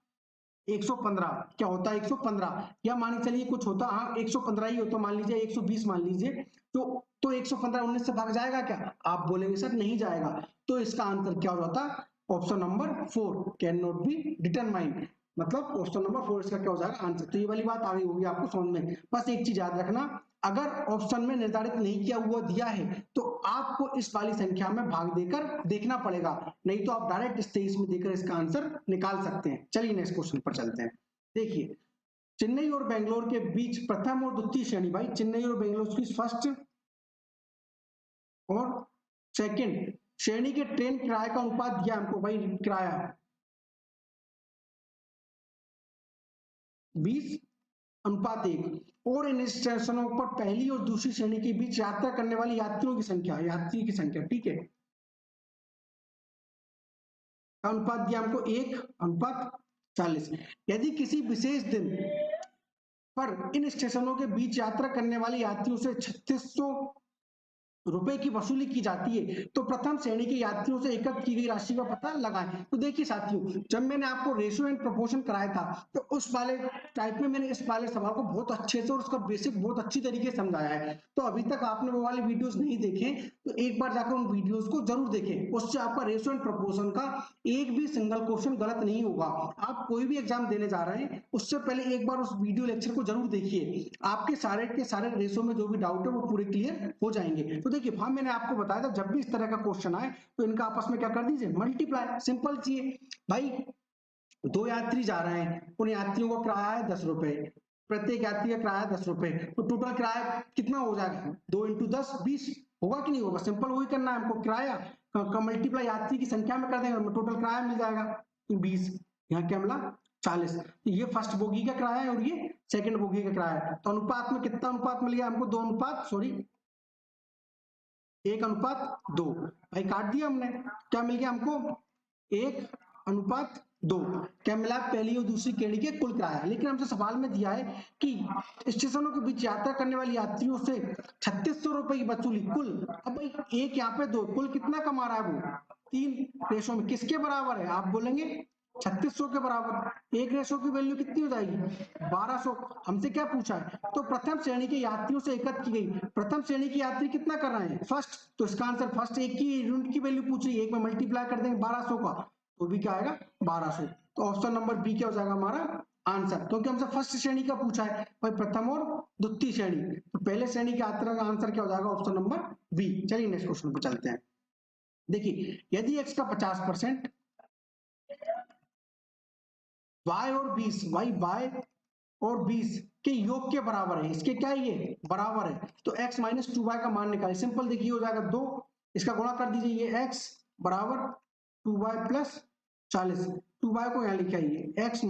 115, क्या होता है 115, या मान चलिए कुछ होता, हाँ 115 ही होता, मान लीजिए 120 मान लीजिए, तो 115 19 से भाग जाएगा क्या, आप बोलेंगे सर नहीं जाएगा। तो इसका आंसर क्या हो जाता, option number 4 can not be determined. मतलब ऑप्शन नंबर 4 इसका क्या हो जाएगा आंसर। तो ये वाली बात आ गई होगी आपको समझ में। बस एक चीज याद रखना, अगर ऑप्शन में निर्धारित नहीं किया हुआ दिया है तो आपको इस वाली संख्या में भाग देकर देखना पड़ेगा, नहीं तो आप डायरेक्ट इस 23 में देकर इसका आंसर निकाल सकते हैं। चलिए नेक्स्ट क्वेश्चन पर चलते हैं। देखिए चेन्नई और बेंगलोर के बीच प्रथम और द्वितीय श्रेणी, भाई चेन्नई और बेंगलोर की फर्स्ट और सेकंड श्रेणी के ट्रेन किराए का अनुपात दिया हमको, भाई किराया 20:1, और इन स्टेशनों पर पहली और दूसरी श्रेणी के बीच यात्रा करने वाले यात्रियों की संख्या, यात्री की संख्या, ठीक है, अनुपात दिया हमको 1:40। यदि किसी विशेष दिन पर इन स्टेशनों के बीच यात्रा करने वाले यात्रियों से 3600 रुपए की वसूली की जाती है तो प्रथम श्रेणी के यात्रियों से एकत्र की गई राशि का पता लगाएं। तो देखिए साथियों, जब मैंने आपको रेशियो एंड प्रोपोर्शन कराया था तो उस वाले टाइप में मैंने इस वाले सवाल को बहुत अच्छे से और उसका बेसिक बहुत अच्छी तरीके से समझाया है। तो अभी तक आपने वो वाले वीडियोस नहीं देखे तो एक बार जाकर उन वीडियोस को जरूर देखें, उससे आपका रेशियो एंड प्रोपोर्शन का एक भी सिंगल क्वेश्चन गलत नहीं होगा। आप कोई भी एग्जाम देने जा रहे हैं उससे पहले एक बार उस वीडियो लेक्चर को जरूर देखिए, आपके सारे के सारे रेशियो में जो भी डाउट है वो पूरे क्लियर हो जाएंगे। तो देखिए हाँ मैंने आपको बताया था जब भी इस तरह का क्वेश्चन आए तो इनका आपस में क्या कर दीजिए, मल्टीप्लाई। सिंपल सी है भाई, 2 यात्री जा रहे हैं, उन यात्रियों का किराया है 10 रुपए, प्रत्येक यात्री का किराया 10 रुपए, तो टोटल किराया कितना हो जाएगा, 2 × 10 20 होगा कि नहीं होगा। सिंपल वही करना है हमको, किराया का मल्टीप्लाई यात्री की संख्या में कर देंगे, टोटल किराया मिल जाएगा 20। यहाँ क्या मिला 40। ये फर्स्ट बोगी का किराया है और ये सेकंड बोगी का किराया है। तो अनुपात में कितना अनुपात मिल गया हमको, 1:2। भाई काट दिया हमने, क्या मिल गया हमको 1:2। क्या मिला, पहली और दूसरी श्रेणी के कुल किराया। लेकिन हमसे सवाल में दिया है कि स्टेशनों के बीच यात्रा करने वाले यात्रियों से 3600 रुपए की वसूली कुल। अब भाई एक यहाँ पे 2, कुल कितना कमा रहा है वो, 3 रेशो में किसके बराबर है, आप बोलेंगे 3600 के बराबर। एक रेशो की वैल्यू कितनी हो जाएगी 1200। हमसे क्या पूछा है, तो प्रथम श्रेणी के यात्रियों से एकत्र की गई, प्रथम श्रेणी के यात्री कितना कर रहे हैं फर्स्ट, तो इसका आंसर फर्स्ट एक की यूनिट की वैल्यू पूछ रही है, एक में मल्टीप्लाई कर देंगे 1200 का तो भी क्या आएगा 1200। तो ऑप्शन नंबर बी क्या हो जाएगा हमारा आंसर, क्योंकि हमसे फर्स्ट श्रेणी का पूछा है भाई, प्रथम और द्वितीय श्रेणी, तो पहले श्रेणी के यात्रा का आंसर क्या हो जाएगा ऑप्शन नंबर बी। चलिए नेक्स्ट क्वेश्चन पर चलते हैं। देखिए यदि x का 50% y और 20 के योग के बराबर है, इसके क्या है ये बराबर है, तो x - 2y का मान निकालिए। सिंपल देखिए हो जाएगा 2, इसका गुणा कर दीजिए, ये x बराबर 2y + 40, 2y को यहाँ लिखा है x -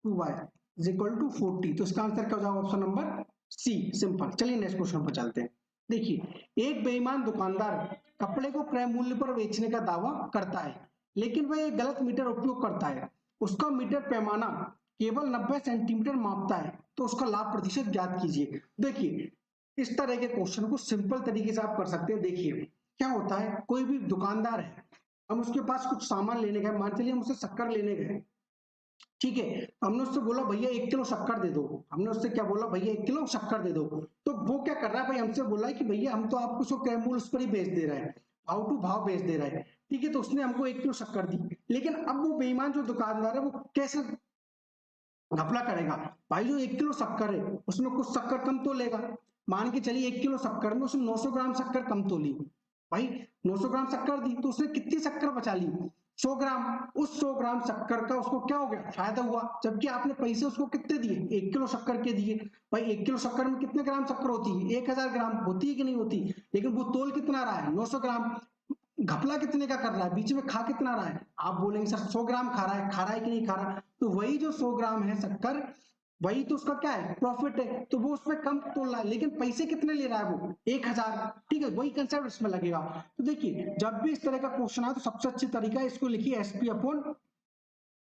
2y = 40। तो इसका आंसर क्या हो जाएगा ऑप्शन नंबर सी, सिंपल। चलिए नेक्स्ट क्वेश्चन पर चलते हैं। देखिए एक बेईमान दुकानदार कपड़े को क्रय मूल्य पर बेचने का दावा करता है लेकिन वह एक गलत मीटर उपयोग करता है। उसका मीटर पैमाना केवल 90 सेंटीमीटर मापता है तो उसका लाभ प्रतिशत ज्ञात कीजिए। देखिए इस तरह के क्वेश्चन को सिंपल तरीके से आप कर सकते हैं। देखिए क्या होता है, कोई भी दुकानदार है, हम उसके पास कुछ सामान लेने गए, मान चलिए हम उससे शक्कर लेने गए, ठीक है, हमने उससे बोला भैया 1 किलो शक्कर दे दो, हमने उससे क्या बोला, भैया 1 किलो शक्कर दे दो, तो वो क्या कर रहा है भाई, हमसे बोला है कि भैया हम तो आपको उसको क्रय मूल्य उस पर ही बेच दे रहे हैं, भाव टू भाव बेच दे रहे हैं, ठीक है, तो उसने हमको 1 किलो शक्कर दी। लेकिन अब वो बेईमान जो दुकानदार है वो कैसे घपला करेगा, भाई जो 1 किलो शक्कर है उसमें कुछ शक्कर कम तो लेगा, मान के चलिए 1 किलो शक्कर में उसने 900 ग्राम शक्कर कम तो ली, भाई 900 ग्राम शक्कर दी तो उसने कितनी शक्कर बचा ली, 100 ग्राम। उस 100 ग्राम शक्कर का उसको क्या हो गया, फायदा हुआ, जबकि आपने पैसे उसको कितने दिए, 1 किलो शक्कर के दिए। भाई 1 किलो शक्कर में कितने ग्राम शक्कर होती है, 1000 ग्राम होती है कि नहीं होती, लेकिन वो तोल कितना रहा है, 900 ग्राम। घपला कितने का कर रहा है, बीच में खा कितना रहा है, आप बोलेंगे सर 100 ग्राम खा रहा है कि नहीं खा रहा, तो वही जो 100 ग्राम है शक्कर, वही तो उसका क्या है, प्रॉफिट है, तो वो उसमें कम तोल रहा है, लेकिन पैसे कितने ले रहा है वो, 1000, ठीक है, वही कंसेप्ट इसमें लगेगा। तो देखिए जब भी इस तरह का क्वेश्चन आए तो सबसे अच्छी तरीका है इसको लिखिए एसपी अपॉन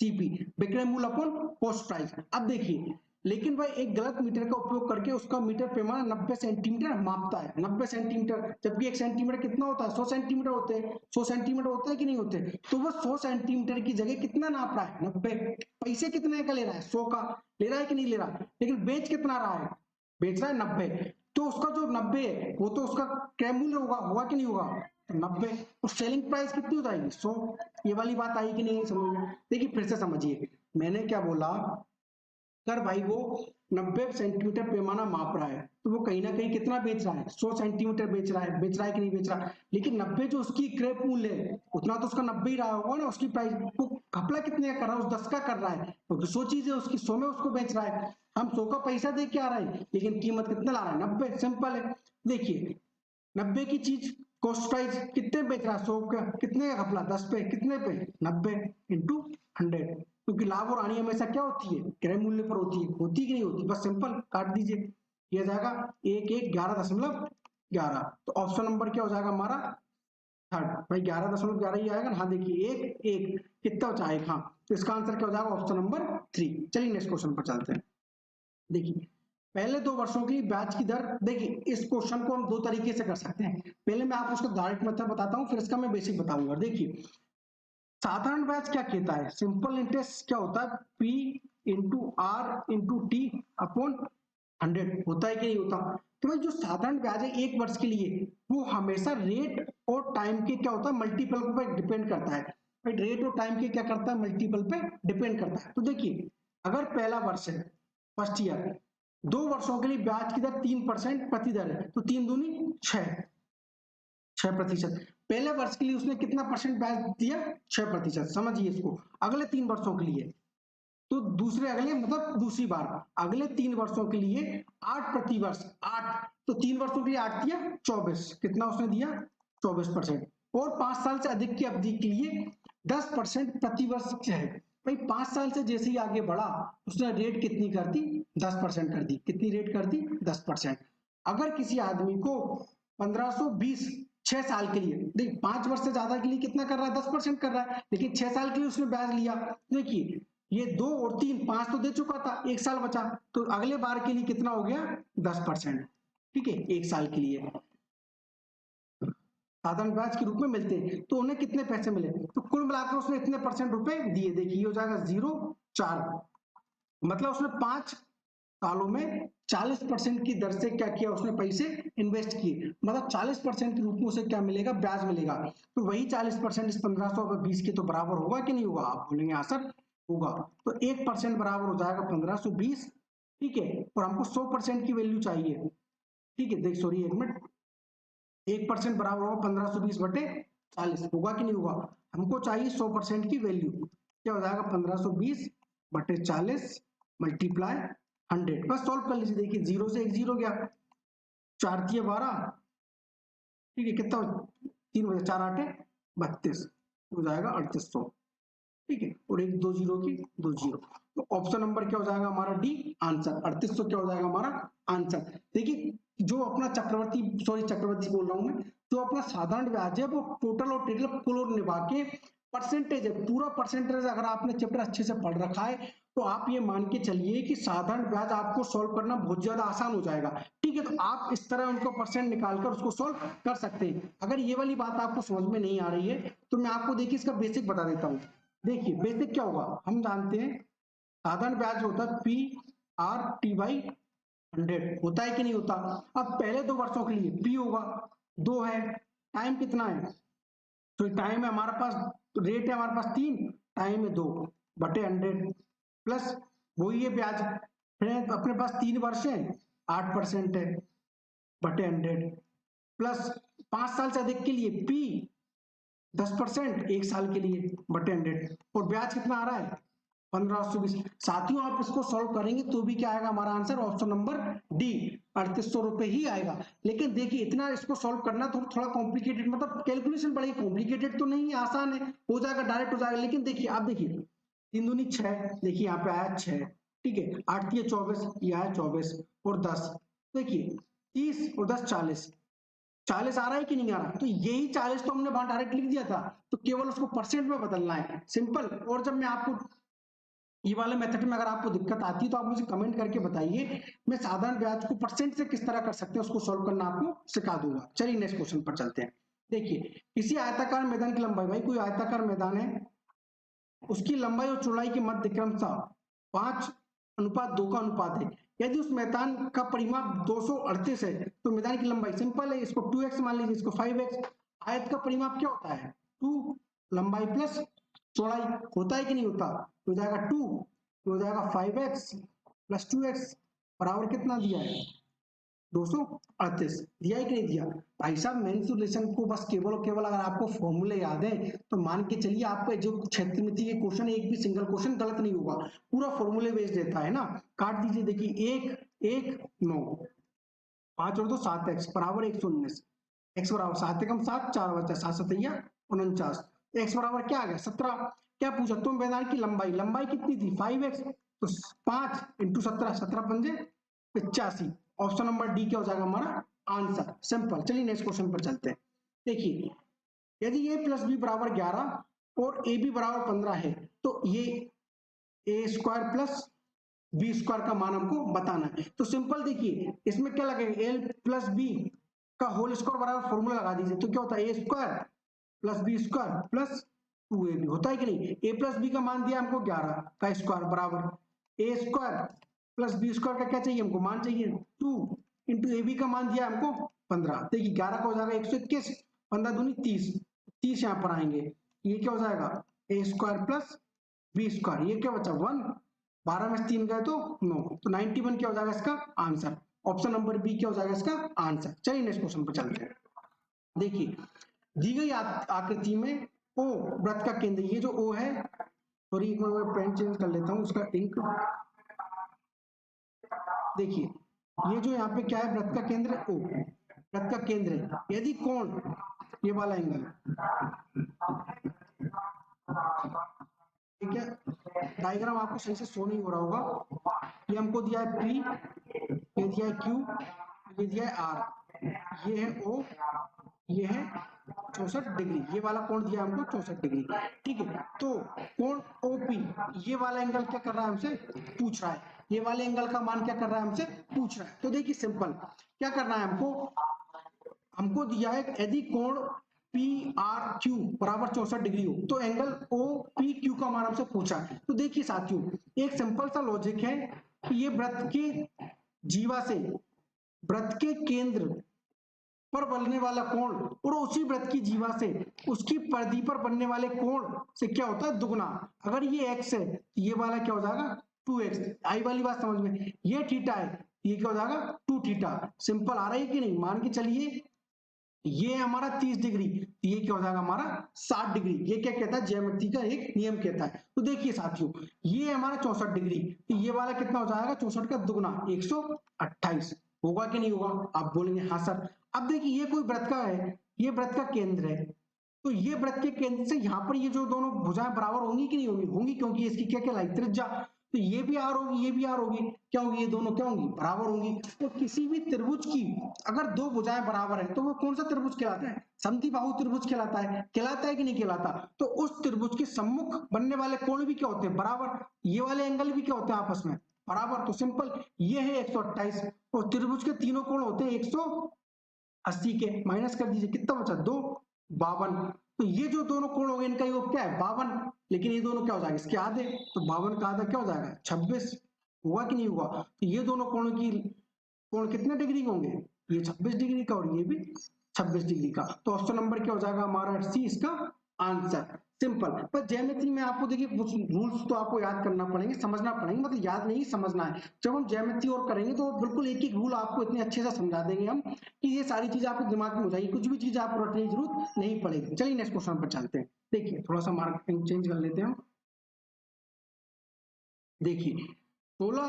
सीपी, विक्रय मूल्य अपॉन कॉस्ट प्राइस। अब देखिए लेकिन भाई एक गलत मीटर का उपयोग करके उसका मीटर पैमाना 90 सेंटीमीटर मापता है, 90 सेंटीमीटर, जबकि 1 सेंटीमीटर कितना होता है, 100 सेंटीमीटर होते हैं, 100 सेंटीमीटर होता है कि नहीं होते, तो वो 100 सेंटीमीटर की जगह कितना नाप रहा है, 90। पैसे कितने का ले रहा है, 100 का ले रहा है कि नहीं ले रहा, लेकिन बेच कितना रहा है, बेच रहा है 90, तो उसका जो 90 है वो तो उसका क्रय मूल्य होगा, होगा कि नहीं होगा, तो 90, और सेलिंग प्राइस कितनी हो जाएगी, 100। ये वाली बात आई कि नहीं समझ में, देखिए फिर से समझिए, मैंने क्या बोला, अगर भाई वो 90 सेंटीमीटर पैमाना माप रहा है तो वो कहीं ना कहीं कितना बेच रहा है, 100 सेंटीमीटर बेच रहा है कि नहीं बेच रहा, लेकिन 90 जो उसकी क्रय मूल्य है उतना तो उसका 90 ही रहा होगा ना, उसकी प्राइस, वो घपला कितने का कर रहा है, उस 10 का कर रहा है, क्योंकि 100 चीज है उसकी, 100 में उसको बेच रहा है, हम 100 का पैसा दे के आ रहे हैं लेकिन कीमत कितना ला रहा है, 90, सिंपल है। देखिए 90 की चीज कॉस्ट प्राइस कितने बेच रहा है, 100 का, कितने का घपला, 10 पे, कितने पे, 90 इंटू 100, क्योंकि लाभ और हानि हमेशा क्या होती है, क्रय मूल्य पर होती कि नहीं होती, बस सिंपल काट दीजिए, ये जाएगा 11.11, तो ऑप्शन नंबर क्या हो जाएगा हमारा थर्ड, भाई 11.11 ही आएगा ना, हाँ देखिए एक एक कितना बचा है, हाँ, तो इसका आंसर क्या हो जाएगा, ऑप्शन नंबर 3। चलिए नेक्स्ट क्वेश्चन पर चलते हैं। देखिए पहले 2 वर्षों की ब्याज की दर, देखिए इस क्वेश्चन को हम 2 तरीके से कर सकते हैं, पहले मैं आपको उसका डायरेक्ट मेथड बताता हूँ, फिर इसका मैं बेसिक बताऊंगा। देखिए साधारण ब्याज क्या कहता है, सिंपल इंटरेस्ट क्या होता है, P into R into T upon 100, होता है कि नहीं होता, तो भाई जो साधारण ब्याज है 1 वर्ष के लिए वो हमेशा रेट और टाइम के क्या होता है, मल्टीपल पर डिपेंड करता है, भाई रेट और टाइम के क्या करता है, मल्टीपल पे डिपेंड करता है। तो देखिए अगर पहला वर्ष है, फर्स्ट ईयर, 2 वर्षों के लिए ब्याज की दर 3% प्रति दर है, तो 3 दूनी 6%, पहले वर्ष के लिए उसने कितना परसेंट ब्याज दिया, 6%, समझिए इसको, अगले 3 वर्षों के लिए, तो दूसरे अगले मतलब दूसरी बार अगले 3 वर्षों के लिए 8 प्रति वर्ष, 8, तो 3 वर्षों के लिए 8 दिया 24, कितना उसने दिया 24%, और 5 साल से अधिक की अवधि के लिए 10% प्रति वर्ष है, भाई 5 साल से जैसे ही आगे बढ़ा उसने रेट कितनी कर दी, 10% कर दी, कितनी रेट कर दी, 10%। अगर किसी आदमी को 1520 6 साल के लिए, देखिए 5 वर्ष से ज्यादा के लिए कितना कर रहा है, 10% कर रहा है, लेकिन 6 साल के लिए उसने ब्याज लिया, देखिए ये 2 और 3, 5 तो दे चुका था, 1 साल बचा, तो अगले बार के लिए कितना हो गया, 10%, ठीक है, 1 साल के लिए साधारण ब्याज के रूप में मिलते हैं, तो उन्हें कितने पैसे मिले, तो कुल मिलाकर उसने इतने परसेंट रुपए दिए, देखिए हो जाएगा 0.4, मतलब उसने 5 सालों में 40% की दर से क्या किया, उसने पैसे इन्वेस्ट किए, मतलब 40% के रूप में उसे क्या मिलेगा, ब्याज मिलेगा, तो वही 40% इस 1520 के तो बराबर होगा कि नहीं होगा, आप बोलेंगे हाँ सर होगा, तो 1% बराबर हो जाएगा 1520, ठीक है, और हमको 100% की वैल्यू चाहिए, ठीक है, देख सॉरी 1 मिनट, 1% बराबर होगा 1520/40, होगा कि नहीं होगा, हमको चाहिए 100% की वैल्यू, क्या हो जाएगा 1520/40 मल्टीप्लाई 100, बस सॉल्व कर लीजिए, देखिए 0 से 1 0 गया, 4 दिए 12, ठीक है, कितना 3 बजे 4 8 32, हो जाएगा 3800, ठीक है, और एक 2 जीरो की 2 जीरो, तो ऑप्शन नंबर क्या हो जाएगा हमारा डी आंसर, 3800 क्या हो जाएगा हमारा आंसर। देखिए जो अपना चक्रवर्ती बोल रहा हूं मैं, जो अपना साधारण ब्याज है वो टोटल और टेटल कुल और निभा के परसेंटेज है, पूरा परसेंटेज, अगर आपने चैप्टर अच्छे से पढ़ रखा है तो आप ये मान के चलिए कि साधारण ब्याज आपको सॉल्व करना बहुत ज्यादा आसान हो जाएगा। ठीक है, तो आप इस तरह उनको परसेंट निकालकर उसको सॉल्व कर सकते हैं। अगर ये वाली बात आपको समझ में नहीं आ रही है तो मैं आपको देखिए इसका बेसिक बता देता हूँ। देखिए बेसिक क्या होगा, हम जानते हैं साधारण ब्याज होता है पी आर टी बाई 100, होता है कि नहीं होता। अब पहले 2 वर्षों के लिए पी होगा 2 है, टाइम कितना है, तो टाइम है हमारे पास, रेट है हमारे पास 3, टाइम है 2/100 प्लस वही है ब्याज। फिर अपने पास 3 वर्ष है, 8% है बटे 100 प्लस 5 साल से अधिक के लिए पी 10% 1 साल के लिए बटे 100 और ब्याज कितना आ रहा है 1520। साथियों आप इसको सॉल्व करेंगे तो भी क्या आएगा हमारा आंसर, ऑप्शन नंबर डी 3800 रुपए ही आएगा। लेकिन देखिए इतना इसको सॉल्व करना थोड़ा कॉम्प्लिकेटेड, मतलब कैलकुलेशन बड़ी कॉम्प्लिकेटेड तो नहीं है, आसान है, हो जाएगा, डायरेक्ट हो जाएगा। लेकिन देखिए आप देखिए 3 दूनी 6, देखिए यहाँ पे आया 6, ठीक है, 8 3 24, ये आया 24 और 10, देखिए 30 और 10 40, 40 आ रहा है कि नहीं आ रहा, तो यही 40 तो हमने वहां डायरेक्ट लिख दिया था, तो केवल उसको परसेंट में बदलना है, सिंपल। और जब मैं आपको ये वाले मेथड में अगर आपको दिक्कत आती है तो आप मुझे कमेंट करके बताइए, मैं साधारण ब्याज को परसेंट से किस तरह कर सकते हैं उसको सॉल्व करना आपको सिखा दूंगा। चलिए नेक्स्ट क्वेश्चन पर चलते हैं। देखिए किसी आयताकार मैदान की लंबाई, भाई कोई आयताकार मैदान है, उसकी लंबाई और चौड़ाई के मध्य क्रमशः 5:2 का अनुपात है। यदि उस मैदान का परिमाप 238 है तो मैदान की लंबाई, सिंपल है, इसको 2x मान लीजिए, इसको 5x। आयत का परिमाप क्या होता है 2, लंबाई प्लस चौड़ाई, होता है कि नहीं होता, हो जाएगा 2, हो जाएगा 5x प्लस 2x बराबर कितना दिया है 238, दिया है कि नहीं दिया। भाई साहब मेंसुरेशन को बस केवल और केवल अगर आपको फॉर्मूले याद है तो मान के चलिए आपका जो क्षेत्रमिति के क्वेश्चन एक भी सिंगल क्वेश्चन गलत नहीं होगा, पूरा फॉर्मूले बेस देता है ना। काट दीजिए, देखिए 1 1 9, 5 और 2 7x बराबर 119, x बराबर 7 एकम 7, 4 बचा 7 7 49, x बराबर क्या आ गया 17। क्या पूछा तुम मैदान की लंबाई, लंबाई कितनी थी 5x, तो 5 इंटू 17, 17 पंजे 85, ऑप्शन नंबर डी क्या हो जाएगा हमारा आंसर, सिंपल। चलिए नेक्स्ट क्वेश्चन पर चलते हैं। देखिए यदि a प्लस बी बराबर 11 और ए बी बराबर 15 है तो ये ए स्क्वायर प्लस बी स्क्वायर का मान हमको बताना है। तो सिंपल देखिए इसमें क्या लगेगा, एल प्लस बी का होल स्क्वायर बराबर फॉर्मूला लगा दीजिए, तो क्या होता है A square plus B square plus 2ab, होता है कि नहीं। ए प्लस बी का मान दिया हमको 11 का स्क्वायर बराबर ए स्क्वायर प्लस बी स्क्वायर का क्या चाहिए हमको मान चाहिए 2 इंटू ए बी का मान दिया हमको 15, देखिए 11 का हो जाएगा 121, 15 दूनी 30, 30 यहाँ पर आएंगे, ये क्या हो जाएगा ए स्क्वायर प्लस बी स्क्वायर, ये क्या बचा 1, 12 में 3 गए तो 9, तो 91 क्या हो जाएगा इसका आंसर, ऑप्शन नंबर बी क्या हो जाएगा इसका आंसर। चलिए नेक्स्ट क्वेश्चन पर चलते हैं। देखिए दी गई आकृति में ओ वृत्त का केंद्र, ये जो ओ है, सॉरी एक बार मैं पेन चेंज कर लेता हूँ उसका इंक। देखिए ये जो यहाँ पे क्या है वृत्त का केंद्र ओ, वृत्त का केंद्र है, यदि कोण ये वाला एंगल, ठीक है, डायग्राम आपको सही से शो नहीं हो रहा होगा, ये हमको दिया है P, ये दिया है Q, ये दिया है R, ये है O, ये है 64 डिग्री, ये वाला कोण दिया हमको 64 डिग्री, ठीक है। तो कोण OP ये वाला एंगल क्या कर रहा है हमसे पूछ रहा है, ये वाले एंगल का मान क्या कर रहा है हमसे पूछ रहा है। तो देखिए सिंपल क्या करना है हमको दिया है यदि कोण PRQ बराबर 64 डिग्री हो तो एंगल OPQ का मान हमसे पूछा है। तो देखिए साथियों एक सिंपल सा लॉजिक है कि ये वृत्त के जीवा से वृत्त के केंद्र पर बनने वाला कोण और उसी वृत्त की जीवा से उसकी परिधि पर बनने वाले कोण से क्या होता है दुगना, अगर ये x है ये वाला क्या हो जाएगा 2x, आई वाली बात समझ में, ये थीटा है ये क्या हो जाएगा 2 थीटा, सिंपल आ रहा है कि नहीं। मान के चलिए ये हमारा 30 डिग्री, ये क्या हो जाएगा हमारा 60 डिग्री, ये क्या कहता है ज्यामिति का एक नियम कहता है। तो देखिए साथियों ये हमारा 64 डिग्री, तो ये वाला कितना हो जाएगा 64 का दुगना 128, होगा कि नहीं होगा, आप बोलेंगे हाँ सर। अब देखिए ये कोई वृत्त का है, ये वृत्त का केंद्र है, तो ये वृत्त के केंद्र से यहाँ पर ये जो दोनों भुजाएं बराबर होंगी कि नहीं होंगी, होंगी क्योंकि इसकी क्या कहलाई त्रिज्या, तो ये भी आर होगी, ये भी आर होगी, क्या होगी, ये दोनों क्या होंगी, बराबर होंगी। तो किसी भी त्रिभुज की अगर दो भुजाएं बराबर है तो वो कौन सा त्रिभुज कहलाता है, समद्विबाहु त्रिभुज कहलाता है कि नहीं कहलाता। तो उस त्रिभुज के सम्मुख बनने वाले कोण भी क्या होते हैं, बराबर। ये वाले एंगल भी क्या होते हैं आपस में, बराबर। तो सिंपल ये है 128 और त्रिभुज के तीनों कोण होते हैं 180 के, माइनस कर दीजिए, कितना बचा, 2, 52। तो ये जो दोनों कोण हो गए इनका योग क्या है, 52। लेकिन ये दोनों क्या हो जाएगा, इसके आधे, तो 52 का आधा क्या हो जाएगा, 26। हुआ कि नहीं हुआ। तो ये दोनों कोणों की कोण कितने डिग्री के होंगे, ये 26 डिग्री का और ये भी 26 डिग्री का। तो ऑप्शन नंबर क्या हो जाएगा हमारा, सी इसका आंसर। सिंपल। पर ज्योमेट्री में आपको देखिए कुछ रूल्स तो आपको याद करना पड़ेंगे, समझना पड़ेंगे, मतलब याद नहीं समझना है। जब हम ज्योमेट्री और करेंगे तो बिल्कुल एक एक रूल आपको इतने अच्छे से समझा देंगे हम कि ये सारी चीज आपके दिमाग में हो जाएगी, कुछ भी चीज आपको रटने की जरूरत नहीं पड़ेगी। चलिए नेक्स्ट क्वेश्चन पर चलते हैं। देखिए थोड़ा सा मार्क चेंज कर लेते हैं हम। देखिए 16,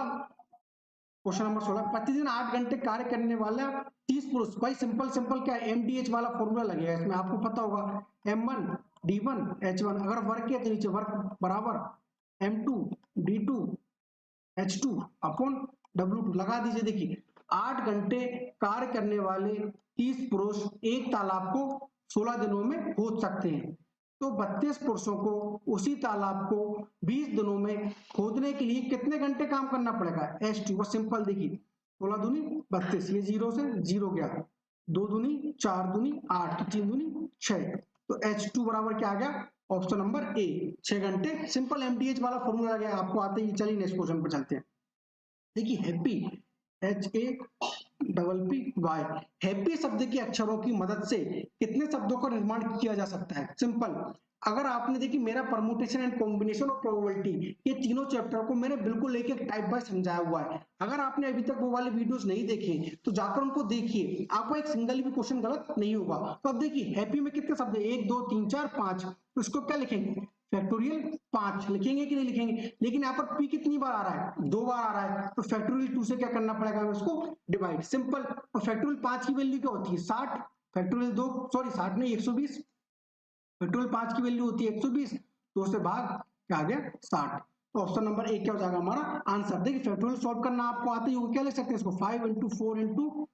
क्वेश्चन नंबर 16, प्रतिदिन 8 घंटे कार्य करने वाला 30 पुरुष। भाई सिंपल सिंपल क्या एमडीएच वाला फॉर्मूला लगेगा इसमें, आपको पता होगा, M1 D1 H1, अगर वर्क किया तो नीचे वर्क बराबर M2 D2 H2 upon W2 लगा दीजिए। देखिए 8 घंटे कार्य करने वाले 30 पुरुष एक तालाब को 16 दिनों में खोद सकते हैं। तो 32 पुरुषों को उसी तालाब को 20 दिनों में खोदने के लिए कितने घंटे काम करना पड़ेगा, H2। बस सिंपल देखिए 16 दूनी 32, ये जीरो से जीरो गया, 2 दूनी 4 दूनी 8, 3 दूनी 6। तो H2 बराबर क्या आ गया, ऑप्शन नंबर ए, 6 घंटे। सिंपल एमडीएच वाला फॉर्मूला आ गया आपको आते ही। चलिए नेक्स्ट क्वेश्चन पर चलते हैं। देखिए हैप्पी, HAPPY, हैप्पी शब्द के अक्षरों की मदद से कितने शब्दों का निर्माण किया जा सकता है। सिंपल, अगर आपने देखी मेरा परमुटेशन एंड कॉम्बिनेशन और प्रोबेबिलिटी, ये तीनों चैप्टर को मैंने बिल्कुल एक एक टाइप बाय समझाया हुआ है। अगर आपने अभी तक वो वाले वीडियोस नहीं देखे तो जाकर उनको देखिए, आपको एक सिंगल भी क्वेश्चन गलत नहीं होगा। तो अब देखिए हैप्पी में कितने शब्द है, 1 2 3 4 5, तो इसको क्या लिखेंगे, फैक्टोरियल 5 लिखेंगे कि नहीं लिखेंगे। लेकिन यहाँ पर p कितनी बार आ रहा है, 2 बार आ रहा है, तो फैक्टोरियल 2 से क्या करना पड़ेगा हमें, उसको डिवाइड। सिंपल। और फैक्टोरियल 5 की वैल्यू क्या होती है, 60, फैक्टोरियल 2 सॉरी 60 नहीं 120, फैक्टोरियल 5 की वैल्यू होती है 120, 2 से भाग क्या आ गया 60। तो ऑप्शन नंबर ए क्या हो जाएगा हमारा आंसर। देखिए फैक्टोरियल सॉल्व करना आपको आते ही, क्या लिख सकते हैं इसको, 5 इंटू 4 इंटू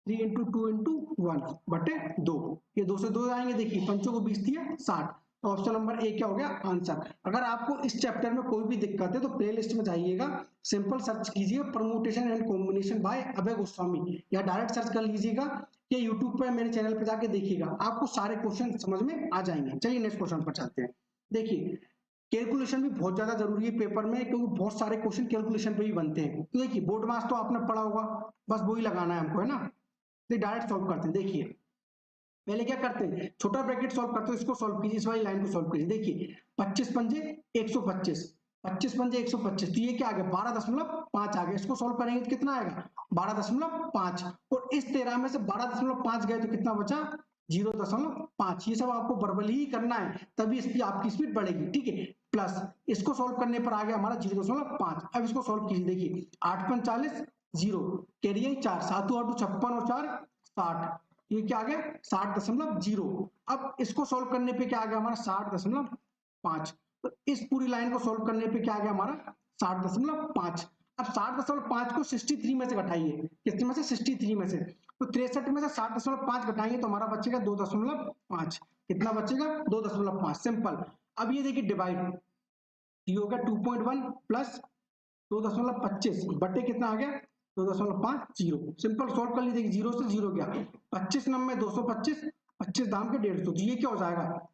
3 इंटू 2 इंटू 1 बटे 2, ये 2 से 2 आएंगे, देखिए पंचों को 20 दिया 60। तो ऑप्शन नंबर ए क्या हो गया आंसर। अगर आपको इस चैप्टर में कोई भी दिक्कत है तो प्ले लिस्ट में जाइएगा, सिंपल सर्च कीजिए परमुटेशन एंड कॉम्बिनेशन बाय अभय गोस्वामी, या डायरेक्ट सर्च कर लीजिएगा, या यूट्यूब पर मेरे चैनल पर जाके देखिएगा, आपको सारे क्वेश्चन समझ में आ जाएंगे। चलिए नेक्स्ट क्वेश्चन पर चलते हैं। देखिए कैलकुलेशन भी बहुत ज्यादा जरूरी है पेपर में, क्योंकि बहुत सारे क्वेश्चन कैलकुलेशन पे भी बनते हैं। तो देखिए बोर्ड मास तो आपने पढ़ा होगा, बस वही लगाना है हमको, है ना। तो डायरेक्ट सॉल्व करते हैं। देखिए पहले क्या करते हैं, छोटा ब्रैकेट सॉल्व करते हैं, इसको सॉल्व कीजिए, इस वाली लाइन को सॉल्व कीजिए। देखिए 25 पंजे 125, 25 पंजे 125, तो ये क्या आ गया 12.5 आ गया। इसको सॉल्व करेंगे तो कितना आएगा 12.5, और इस 13 में से 12.5 गए तो कितना बचा 0.5। ये सब आपको वर्बली ही करना है, तभी इसकी आपकी स्पीड बढ़ेगी, ठीक है। प्लस इसको सॉल्व करने पर आ गया हमारा 0.5। अब इसको सॉल्व कीजिए, देखिए 8 5 40, 0 कैरियर 4, 7 8 56 और 4 60, ये क्या आ गया 60.0। अब इसको सॉल्व करने पे क्या आ गया हमारा 60.5। तो इस पूरी लाइन को सॉल्व करने पे क्या आ गया हमारा 60.5। अब 60.5 को 63 में से घटाइए, कितने में से 63 में से, तो 63 में से 60.5 घटाएंगे तो हमारा बचेगा 2.5। कितना बचेगा 2.5, सिंपल। अब ये देखिए डिवाइड, ये हो गया 2.1 प्लस 2.25 बटे कितना आ गया 2.50। सिंपल सॉल्व कर लीजिए, जीरो से जीरो गया, 25 नंबर 225, 25 दाम के 150, तो ये क्या हो जाएगा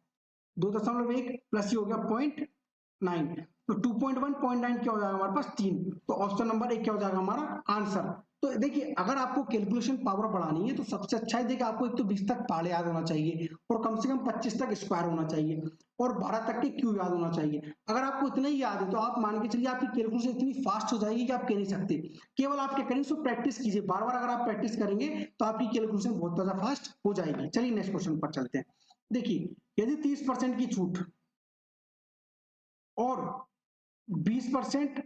2.1 प्लस ये हो गया 0.9, तो 2.1 0.9 क्या हो जाएगा हमारे पास 3। तो ऑप्शन नंबर एक क्या हो जाएगा हमारा आंसर। तो देखिए अगर आपको कैलकुलेशन पावर बढ़ानी है तो सबसे अच्छा है, देखिए आपको एक तो 20 तक पार्ट याद होना चाहिए, और कम से कम 25 तक स्क्वायर होना चाहिए, और 12 तक के क्यू याद होना चाहिए। अगर आपको इतना ही याद है तो आप मान के चलिए आपकी कैलकुलेशन इतनी फास्ट हो जाएगी कि आप कह नहीं सकते। केवल आप क्या करेंगे, प्रैक्टिस कीजिए, बार बार अगर आप प्रैक्टिस करेंगे तो आपकी कैलकुलेशन बहुत ज्यादा फास्ट हो जाएगी। चलिए नेक्स्ट क्वेश्चन पर चलते हैं। देखिए यदि 30% की छूट और 20%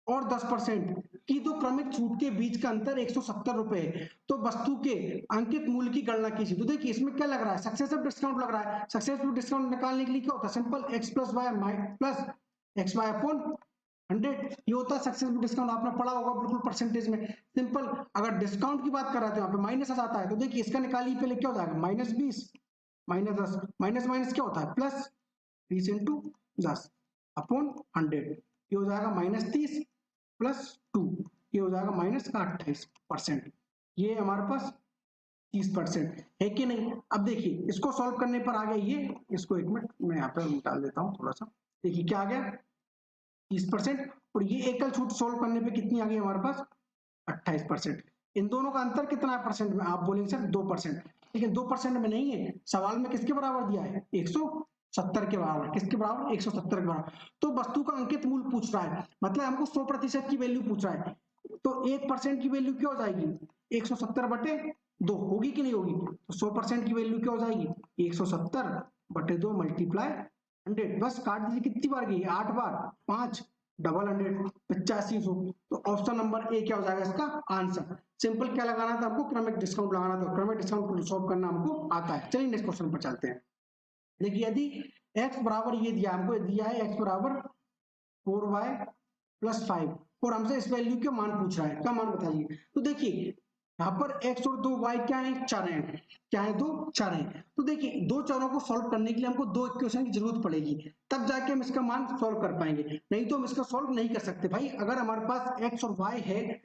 और 10% की दो क्रमिक छूट के बीच का अंतर 170 रुपए है, तो वस्तु के अंकित मूल्य की गणना कीजिए। तो देखिए इसमें क्या लग रहा है, सक्सेसिव डिस्काउंट लग रहा है। सक्सेसिव डिस्काउंट निकालने के लिए क्या होता है, simple x plus y plus x y upon 100। ये होता है सक्सेसफुल डिस्काउंट, आपने पढ़ा होगा बिल्कुल परसेंटेज में। सिंपल, अगर डिस्काउंट की बात कर रहे थे यहाँ पे माइनस आ जाता है, तो देखिए इसका निकालिए पहले, क्या हो जाएगा -20 -10, माइनस माइनस क्या होता है प्लस, 20 इंटू 10 अपॉन 100, ये हो जाएगा -30 प्लस 2, ये हो जाएगा -28%। ये हमारे पास 30% है कि नहीं। अब देखिए इसको सॉल्व करने पर आ गया ये, इसको एक मिनट मैं यहाँ पे निकाल देता हूँ थोड़ा सा। देखिए क्या आ गया 30%, और ये एकल छूट सॉल्व करने पे कितनी आ गई हमारे पास 28%। इन दोनों का अंतर कितना है परसेंट में, आप बोलेंगे सर 2%, लेकिन 2% में नहीं है, सवाल में किसके बराबर दिया है 170 के बराबर। किसके बराबर 170 के बराबर। तो वस्तु का अंकित मूल्य पूछ रहा है, मतलब हमको 100% की वैल्यू पूछ रहा है, तो 1% की वैल्यू क्या हो जाएगी 170/2 होगी कि नहीं होगी। तो 100% की वैल्यू क्या हो जाएगी 170/2 मल्टीप्लाई 100, बस काट दीजिए, कितनी बार गई 8 बार, 5 डबल 100 8500। तो ऑप्शन नंबर ए क्या हो जाएगा इसका आंसर। सिंपल क्या लगाना था हमको, क्रमिक डिस्काउंट लगाना था, क्रमिक डिस्काउंट को सॉल्व करना हमको आता है। चलिए नेक्स्ट क्वेश्चन पर चलते हैं। देखिए यदि x बराबर ये दिया हमको, दिया है x बराबर 4y+5, और हमसे इस वैल्यू के मान पूछ रहा है, क्या मान बताइए। तो देखिए यहाँ पर x और 2y क्या है, चर हैं, क्या है दो चर हैं। तो देखिए दो चरों को सॉल्व करने के लिए हमको दो इक्वेशन की जरूरत पड़ेगी, तब जाके हम इसका मान सॉल्व कर पाएंगे, नहीं तो हम इसका सॉल्व नहीं कर सकते भाई। अगर हमारे पास x और y है,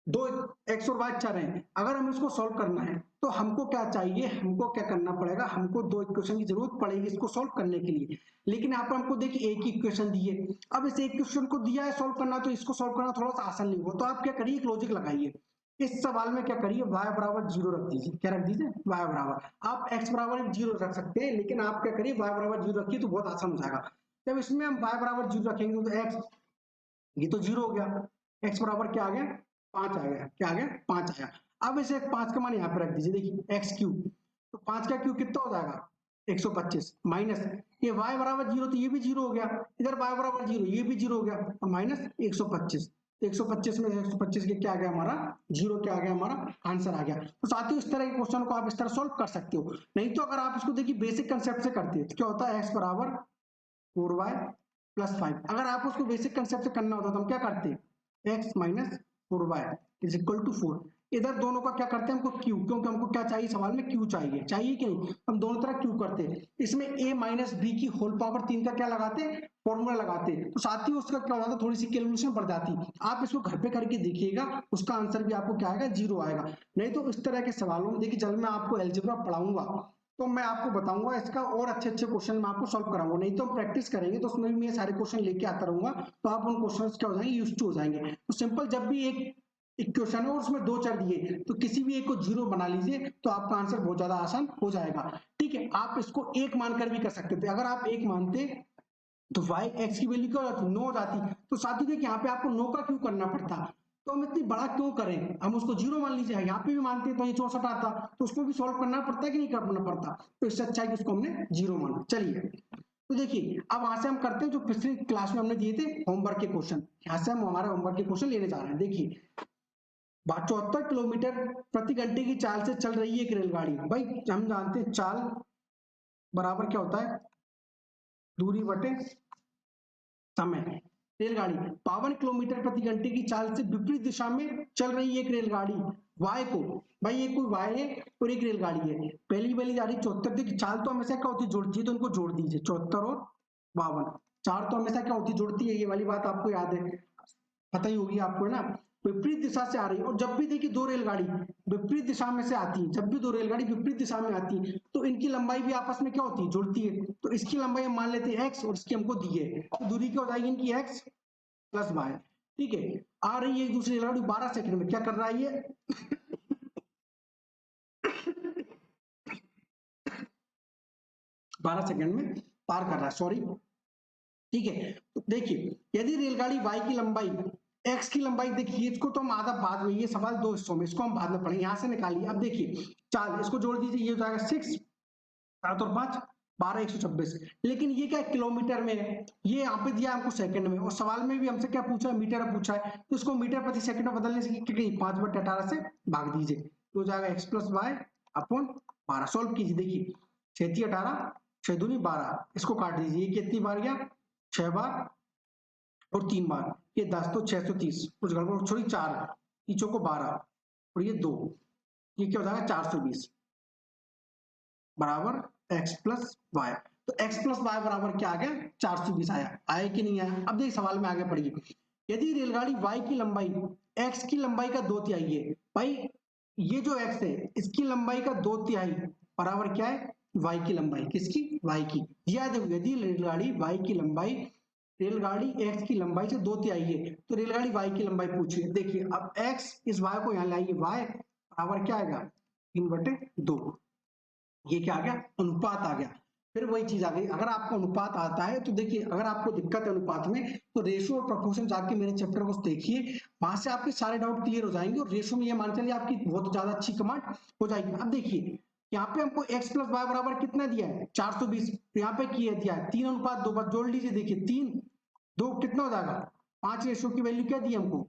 दो x और y चर हैं, अगर हम इसको सॉल्व करना है तो हमको क्या चाहिए, हमको क्या करना पड़ेगा, हमको दो इक्वेशन की जरूरत पड़ेगी इसको सॉल्व करने के लिए। लेकिन यहाँ पर हमको देखिए एक ही इक्वेशन दी है, अब इस एक इक्वेशन को दिया है सॉल्व करना, तो इसको सॉल्व करना थोड़ा सा आसान नहीं होगा। तो आप क्या करिए, एक लॉजिक लगाइए, इस सवाल में क्या करिए y बराबर 0 रख दीजिए। क्या रख दीजिए y बराबर, आप x बराबर 0 रख सकते हैं, लेकिन आप क्या करिए y बराबर 0 रखिए तो बहुत आसान हो जाएगा। जब इसमें हम y बराबर 0 रखेंगे तो x, ये तो 0 हो गया, x बराबर क्या आ गया 5 आ गया, क्या आ गया 5 आया। अब इसे 5 का मान यहाँ पे रख दीजिए, देखिए x क्यूब, तो 5 का क्यूब कितना हो जाएगा 125, माइनस ये y बराबर 0 तो ये भी 0 हो गया, इधर y बराबर 0 ये भी 0 हो गया, और माइनस 125, 125 में 125 के क्या आ गया हमारा 0, क्या आ गया हमारा आंसर आ गया। तो साथियों इस तरह के क्वेश्चन को आप इस तरह सॉल्व कर सकते हो। नहीं तो अगर आप इसको देखिए बेसिक कंसेप्ट से करते हैं तो क्या होता है x बराबर 4y+5, अगर आप उसको बेसिक कंसेप्ट से करना होता तो हम क्या करते, x minus 4y is equal to 4। इधर दोनों का क्या करते हैं हमको क्यू, क्योंकि हमको क्या चाहिए सवाल में क्यू चाहिए, चाहिए कि नहीं, हम दोनों तरफ क्यू करते हैं। इसमें a माइनस बी की होल पावर 3 का क्या लगाते, फॉर्मूला लगाते, तो साथ ही उसका क्या होता, थोड़ी सी कैलकुलेशन बढ़ जाती। आप इसको घर पे करके देखिएगा, उसका आंसर भी आपको क्या आएगा 0 आएगा। नहीं तो इस तरह के सवालों में देखिए, जब मैं आपको एलजेब्रा पढ़ाऊंगा तो मैं आपको बताऊंगा इसका और अच्छे अच्छे क्वेश्चन मैं आपको सॉल्व कराऊंगा। नहीं तो हम प्रैक्टिस करेंगे तो उसमें भी मैं सारे क्वेश्चन लेके आता रहूंगा, तो आप उन क्वेश्चंस क्या हो जाएंगे यूज्ड टू हो जाएंगे। तो सिंपल, जब भी एक इक्वेशन है और उसमें दो चर दिए तो किसी भी एक को 0 बना लीजिए, तो आपका आंसर बहुत ज्यादा आसान हो जाएगा। ठीक है, आप इसको एक मानकर भी कर सकते थे, अगर आप एक मानते तो y x की वैल्यू क्या हो जाती 9 हो जाती। तो साथ ही देखिए यहाँ पे आपको 9 का क्यों करना पड़ता, तो हम इतनी बड़ा क्यों करें, हम उसको 0 मान लीजिए, यहाँ पे भी मानते हैं तो ये 64 आता, तो उसको भी सॉल्व करना पड़ता है कि नहीं करना पड़ता। तो इससे अच्छा है कि उसको हमने 0 माना। चलिए तो देखिए अब वहां से हम करते हैं जो पिछली क्लास में हमने दिए थे होमवर्क के क्वेश्चन, यहाँ से हम हमारे होमवर्क के क्वेश्चन लेने जा रहे हैं। देखिए 74 किलोमीटर प्रति घंटे की चाल से चल रही है एक रेलगाड़ी। भाई हम जानते हैं चाल बराबर क्या होता है, दूरी बटे समय। रेलगाड़ी 52 किलोमीटर प्रति घंटे की चाल से विपरीत दिशा में चल रही एक रेलगाड़ी वाई को, भाई ये कोई वाई है और एक रेलगाड़ी है, पहली वाली जा रही 74, देखिए चाल तो हमेशा क्या होती है जोड़ती है, तो इनको जोड़ दीजिए 74 और 52, चार तो हमेशा क्या होती है जोड़ती है, ये वाली बात आपको याद है, पता ही होगी आपको है ना। विपरीत दिशा से आ रही है, और जब भी देखिए दो रेलगाड़ी विपरीत दिशा में से आती है, जब भी दो रेलगाड़ी विपरीत दिशा में आती है तो इनकी लंबाई भी आपस में क्या होती है जुड़ती है। तो इसकी लंबाई हम मान लेते हैं x, और इसकी हमको दी है, तो दूरी क्या हो जाएगी इनकी x प्लस y। ठीक है, आ रही है एक दूसरी रेलगाड़ी 12 सेकंड में, क्या कर रहा है ये 12 सेकंड में पार कर रहा है, सॉरी। ठीक है, तो देखिए यदि रेलगाड़ी y की लंबाई x की लंबाई, देखिए इसको तो हम आधा बाद में, ये सवाल दो हिस्सों में, इसको हम बाद में पढ़ेंगे, यहाँ से निकालिए। अब देखिए चाल, इसको जोड़ दीजिए, ये हो जाएगा 6 7 और 5 12 126, लेकिन ये क्या है किलोमीटर में है, ये यहाँ पे दिया हमको सेकंड में, और सवाल में भी हमसे क्या पूछा है मीटर पूछा है, तो इसको मीटर प्रति सेकंड में बदलने से 5/18 से भाग दीजिए, तो हो जाएगा x plus y upon 12। Solve कीजिए, देखिए 6 18 6 दूनी 12, इसको काट दीजिए, ये कितनी बार गया 6 बार और 3 बार, ये 10 तो 630, कुछ गड़बड़ छोड़ी 4, तीचों को 12 और ये 2, ये क्या हो जाएगा 420 बराबर x प्लस वाई। तो x प्लस वाई बराबर क्या आ गया 420 आया, आया कि नहीं आया। अब देखिए सवाल में आगे पढ़िए, यदि रेलगाड़ी y की लंबाई x की लंबाई का 2/3 है, भाई ये जो x है इसकी लंबाई का 2/3 बराबर क्या है y की लंबाई, किसकी y की। याद है यदि रेलगाड़ी y की लंबाई रेलगाड़ी x की लंबाई से 2/3 है तो रेलगाड़ी y की लंबाई पूछिए। देखिए अब x इस y को यहाँ लाइए, y बराबर क्या आएगा 3/2, ये क्या आ गया अनुपात आ गया। फिर वही चीज आ गई, अगर आपको अनुपात आता है तो देखिए, अगर आपको दिक्कत है अनुपात में तो रेशो और प्रोपोर्शन जाके मेरे चैप्टर को देखिए, वहां से आपके सारे डाउट क्लियर हो जाएंगे और रेशो में ये मान चलिए आपकी बहुत ज्यादा अच्छी कमांड हो जाएगी। अब देखिए यहाँ पे हमको x प्लस वाई बराबर कितना दिया है 420, तो यहाँ पे किया दिया है 3:2, बस जोड़ लीजिए, देखिए 3:2 कितना हो जाएगा 5 रेशो की वैल्यू क्या दी हमको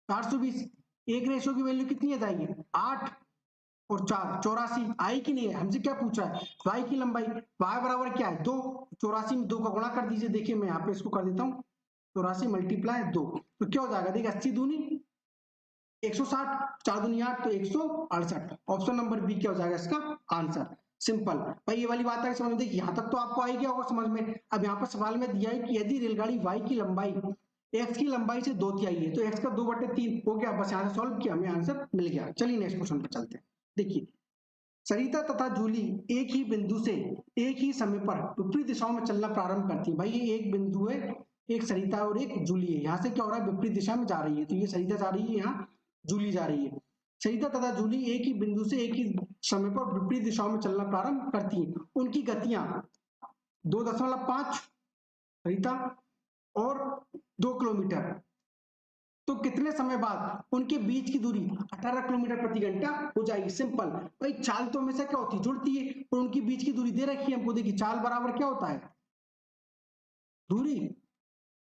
420, एक रेशो की वैल्यू कितनी आ जाएगी 8 और 4 84 आई कि नहीं है। हमसे क्या पूछा है y की लंबाई, y बराबर क्या है 2, 84 में 2 का गुणा कर दीजिए। देखिए मैं यहाँ पे इसको कर देता हूँ 84 मल्टीप्लाई 2, तो क्या हो जाएगा देखिए 80 दूनी 160, 4 दूनी 8 तो 168, ऑप्शन नंबर बी क्या हो जाएगा इसका आंसर। सिंपल भाई, ये वाली बात है समझ में, देखिए यहाँ तक तो आपको आई गया होगा समझ में। अब यहाँ पर सवाल में दिया है कि यदि रेलगाड़ी y की लंबाई x की लंबाई से 2/3 है तो x का 2/3 हो गया, बस यहाँ से सॉल्व किया हमें आंसर मिल गया। चलिए नेक्स्ट क्वेश्चन पर चलते हैं। देखिए सरिता तथा जूली एक ही बिंदु से एक ही समय पर विपरीत दिशाओं में चलना प्रारंभ करती है। भाई ये एक बिंदु है, एक सरिता और एक जूली है, यहाँ से क्या हो रहा है विपरीत दिशा में जा रही है, तो ये सरिता जा रही है, यहाँ जूली जा रही है। सरिता तथा जूली एक ही बिंदु से एक ही समय पर विपरीत दिशाओं में चलना प्रारंभ करती है। उनकी गतियां 2.5 सरिता और 2 किलोमीटर, तो कितने समय बाद उनके बीच की दूरी 18 किलोमीटर प्रति घंटा हो जाएगी। सिंपल भाई, चाल तो हमेशा क्या होती है जुड़ती है, और उनकी बीच की दूरी दे रखी है हमको। देखिए चाल बराबर क्या होता है दूरी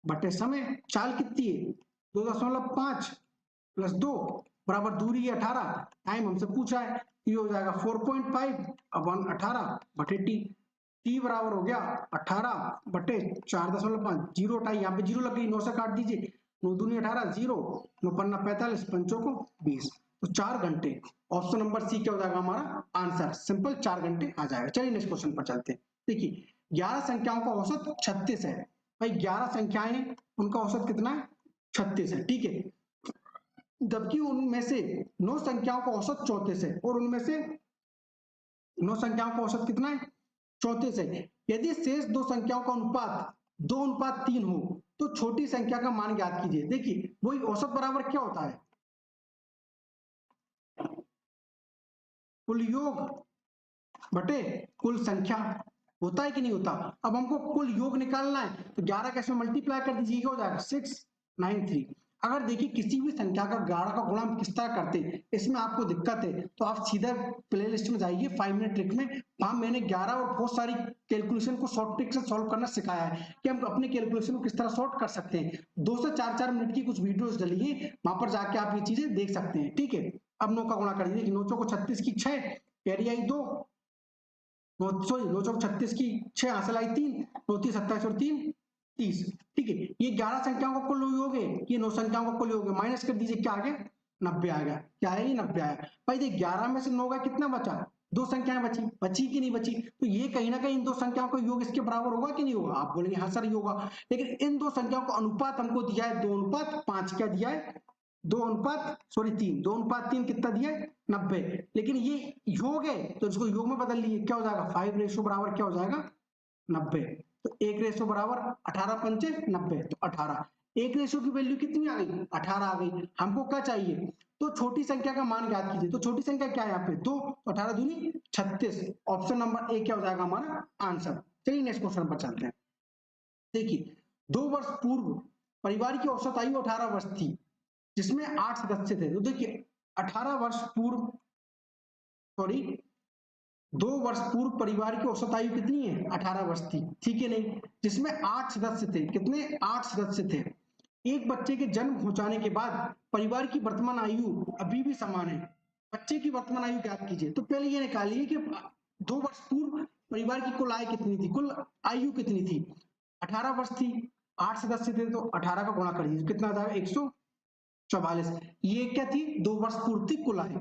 बटे समय, चाल कितनी है 2.5 प्लस 2 बराबर दूरी है 18, टाइम हमसे पूछा है, ये हो जाएगा 4.5 अपन 18 बटे टी, टी बराबर हो गया 18 बटे 4.5, जीरो टाई यहाँ पे जीरो लग गई, 9 से काट दीजिए, 9 दूनी 18, जीरो 9 पन्ना 45, पंचों को 20, तो 4 घंटे। ऑप्शन नंबर सी क्या हो जाएगा हमारा आंसर, सिंपल 4 घंटे आ जाएगा। चलिए नेक्स्ट क्वेश्चन पर चलते हैं। देखिए 11 संख्याओं का औसत 36 है। भाई 11 संख्याएं उनका औसत कितना है 36 है, ठीक है, जबकि उनमें से 9 संख्याओं का औसत 34 है, और उनमें से 9 संख्याओं का औसत कितना है 34 है। यदि शेष 2 संख्याओं का अनुपात 2:3 हो तो छोटी संख्या का मान ज्ञात कीजिए। देखिए वही औसत बराबर क्या होता है कुल योग बटे कुल संख्या, होता है कि नहीं होता। अब हमको कुल योग निकालना है तो 11 कैसे मल्टीप्लाई कर दीजिए, क्या हो जाएगा 693। अगर देखिए किसी भी संख्या का 11 का गुणा हम किस तरह करते हैं, इसमें आपको दिक्कत है तो आप सीधा प्ले लिस्ट में जाइए 5 मिनट ट्रिक में, वहां मैंने 11 और बहुत सारी कैलकुलेशन को शॉर्ट ट्रिक से सॉल्व करना सिखाया है कि हम अपने कैलकुलेशन को किस तरह सॉर्ट कर सकते हैं। 2 से 4 मिनट की कुछ वीडियोस डली है, वहां पर जाके आप ये चीजें देख सकते हैं, ठीक है। अब 9 का गुणा कर दीजिए, 9 को 36 की 6 कैरी आई 2, 9 चौक 36 की 6 हासिल आई 3, 9 3 27 और 3 30, ठीक है। ये 11 संख्याओं का कुल योग है, ये 9 संख्याओं का कुल योग है, माइनस कर दीजिए क्या आ गया 90 आ गया। क्या है ये 90 आया। भाई देख 11 में से 9 का कितना बचा, 2 संख्याएं बची, बची कि नहीं बची, तो ये कहीं ना कहीं इन 2 संख्याओं का योग इसके बराबर होगा कि नहीं होगा। आप बोलेंगे हाँ सर ये होगा, लेकिन इन 2 संख्याओं का अनुपात हमको दिया है 2:5, क्या दिया है 2:3 कितना दिया है 90, लेकिन ये योग है तो इसको योग में बदल लिए, क्या हो जाएगा 5 रेशो बराबर क्या हो जाएगा 90, तो 1 रेशो बराबर 18 पंचे 90, तो 18, 1 रेशो की वैल्यू कितनी आ गई 18 आ गई। हमको क्या चाहिए तो छोटी संख्या का मान ज्ञात कीजिए, तो छोटी संख्या क्या है यहाँ पे 2, तो 18 दूनी 36, ऑप्शन नंबर ए क्या हो जाएगा हमारा आंसर। चलिए नेक्स्ट क्वेश्चन पर चलते हैं। देखिए 2 वर्ष पूर्व परिवार की औसत आयु 18 वर्ष थी जिसमें 8 सदस्य थे। तो देखिए 18 वर्ष पूर्व, सॉरी 2 वर्ष पूर्व परिवार की औसत आयु कितनी है 18 वर्ष थी, ठीक है नहीं, जिसमें 8 सदस्य थे, कितने 8 सदस्य थे। एक बच्चे के जन्म हो जाने के बाद परिवार की वर्तमान आयु अभी भी समान है। बच्चे की वर्तमान आयु ज्ञात कीजिए, तो पहले ये निकालिए कि 2 वर्ष पूर्व परिवार की कुल आयु कितनी थी, कुल आयु कितनी थी 18 वर्ष थी, 8 सदस्य थे तो 18 का गुणा कर दीजिए, कितना आ जाएगा 144। ये क्या थी, 2 वर्ष पूर्ति कुल आयु,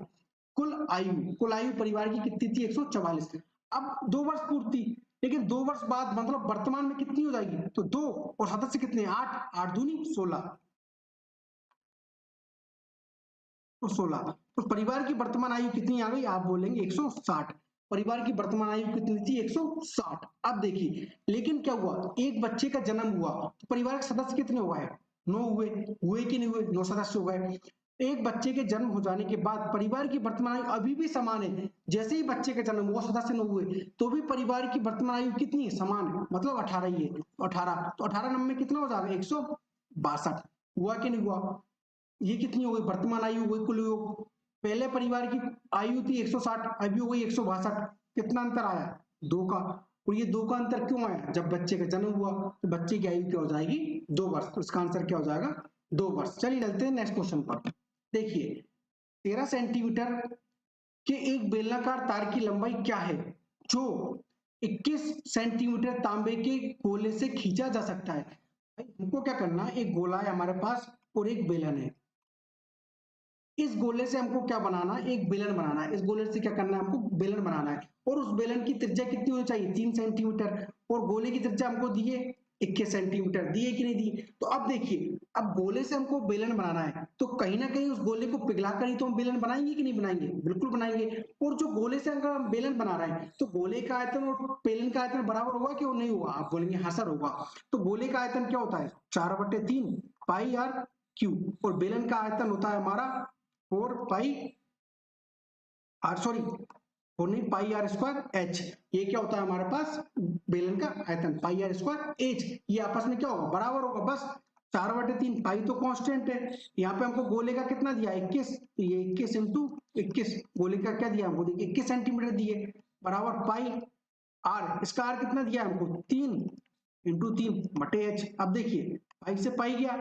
कुल आयु परिवार की कितनी थी 144। अब 2 वर्ष पूर्ति, लेकिन 2 वर्ष बाद मतलब वर्तमान में कितनी हो जाएगी, तो 2 और सदस्य कितने 8, 8 दूनी 16, तो 16। तो परिवार की वर्तमान आयु कितनी आ गई, आप बोलेंगे 160। परिवार की वर्तमान आयु कितनी थी 160। अब देखिए, लेकिन क्या हुआ, एक बच्चे का जन्म हुआ तो परिवार के सदस्य कितने हुए हैं, 9 हुए कि नहीं हुए, 9 सदस्य हो गए। एक बच्चे के जन्म हो जाने के बाद परिवार की वर्तमान आयु अभी भी समान है, जैसे ही बच्चे का जन्म हुआ सदस्य 9 हुए तो भी परिवार की वर्तमान आयु कितनी है, समान है, मतलब 18 ही है। 18 तो 18 नंबर में कितना हो जाएगा 162। हुआ कि नहीं हुआ, ये कितनी हो गई वर्तमान आयु, वही कुल योग। पहले परिवार की आयु थी 160, अभी हो गई 162। कितना अंतर आया, 2 का। और ये 2 का अंतर क्यों आया, जब बच्चे का जन्म हुआ तो बच्चे की आयु क्या हो जाएगी 2 वर्ष, तो इसका आंसर क्या हो जाएगा 2 वर्ष। चलिए चलते हैं नेक्स्ट क्वेश्चन पर। देखिए 13 सेंटीमीटर के एक बेलनाकार तार की लंबाई क्या है जो 21 सेंटीमीटर तांबे के गोले से खींचा जा सकता है। भाई हमको क्या करना है, एक गोला है हमारे पास और एक बेलन है, इस गोले से हमको क्या बनाना है, एक बेलन बनाना है। इस गोले से क्या करना है, हमको बेलन बनाना है, और उस बेलन की त्रिज्या कितनी होनी चाहिए 3 सेंटीमीटर, और गोले की त्रिज्या हमको दिए 21 सेंटीमीटर, दिए कि नहीं दिए। तो अब देखिए, अब गोले से हमको बेलन बनाना है तो कहीं ना कहीं उस गोले को पिघला कर ही तो हम बेलन बनाएंगे कि नहीं बनाएंगे, बिल्कुल बनाएंगे। और जो गोले से अगर हम बेलन बना रहे हैं तो गोले का आयतन और बेलन का आयतन बराबर होगा कि नहीं होगा, आप बोलेंगे हाँ सर होगा। तो गोले का आयतन क्या होता है 4/3 पाई आर क्यू, और बेलन का आयतन होता है हमारा 4 पाई आर, सॉरी 4 नहीं, पाई आर स्क्वायर एच। ये क्या होता है हमारे पास बेलन का आयतन, पाई आर स्क्वायर एच। ये आपस में क्या होगा, बराबर होगा, बस 4/3। पाई तो कांस्टेंट है, यहाँ पे हमको गोले का कितना दिया 21, ये 21 इंटू 21, गोले का क्या दिया हमको, देखिए 21 सेंटीमीटर दिए, बराबर पाई आर, इसका आर कितना दिया हमको 3 इंटू 3 बटे एच। अब देखिए पाई से पाई गया,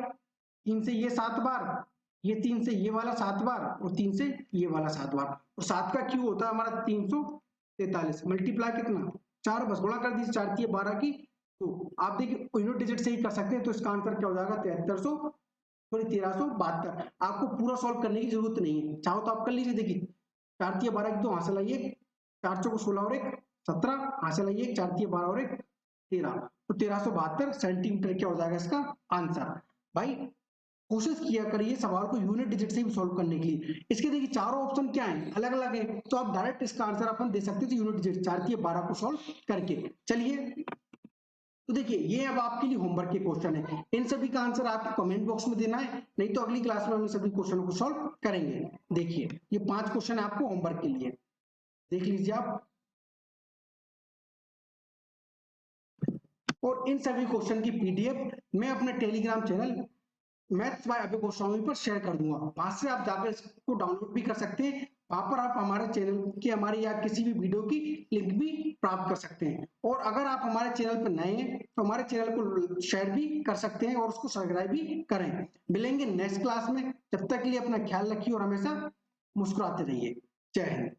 3 से ये 7 बार, ये 3 से ये वाला 7 बार, और 3 से ये वाला 7 बार, और 7 का क्यू होता है हमारा 343, मल्टीप्लाई कितना 4, बस गुणा कर दीजिए, 4 12 की। तो आप देखिए यूनिट डिजिट से ही कर सकते हैं, तो इसका आंसर क्या हो जाएगा 1372। आपको पूरा सॉल्व करने की जरूरत नहीं है, चाहो तो आप कर लीजिए। देखिए 4 12 की 2 हासिल आई 1, 4 चौको 16 और 1 17, हासिल आई 1, 4 12 और 1 13, तो 1372 सेंटीमीटर क्या हो जाएगा इसका आंसर। भाई कोशिश किया करिए सवाल को यूनिट डिजिट से भी सॉल्व करने के लिए। इसके देखिए चारों ऑप्शन क्या हैं, अलग अलग है, तो आप डायरेक्ट इसका आंसर अपन दे सकते थे यूनिट डिजिट 4 12 को सॉल्व करके। चलिए तो देखिए ये अब आपके लिए होमवर्क के क्वेश्चन है, इन सभी का आंसर आपको कमेंट बॉक्स में देना है, नहीं तो अगली क्लास में हम सभी क्वेश्चनों को सॉल्व करेंगे। देखिए ये 5 क्वेश्चन है आपको होमवर्क के लिए, देख लीजिए आप। और इन सभी क्वेश्चन की पीडीएफ मैं अपने टेलीग्राम चैनल मैथ्स बाय अभय गोस्वामी पर शेयर कर दूंगा, वहां से आप जाकर इसको डाउनलोड भी कर सकते हैं। वहां पर आप हमारे चैनल की, हमारी या किसी भी वीडियो की लिंक भी प्राप्त कर सकते हैं। और अगर आप हमारे चैनल पर नए हैं तो हमारे चैनल को शेयर भी कर सकते हैं और उसको सब्सक्राइब भी करें। मिलेंगे नेक्स्ट क्लास में, जब तक के लिए अपना ख्याल रखिए और हमेशा मुस्कुराते रहिए। जय हिंद।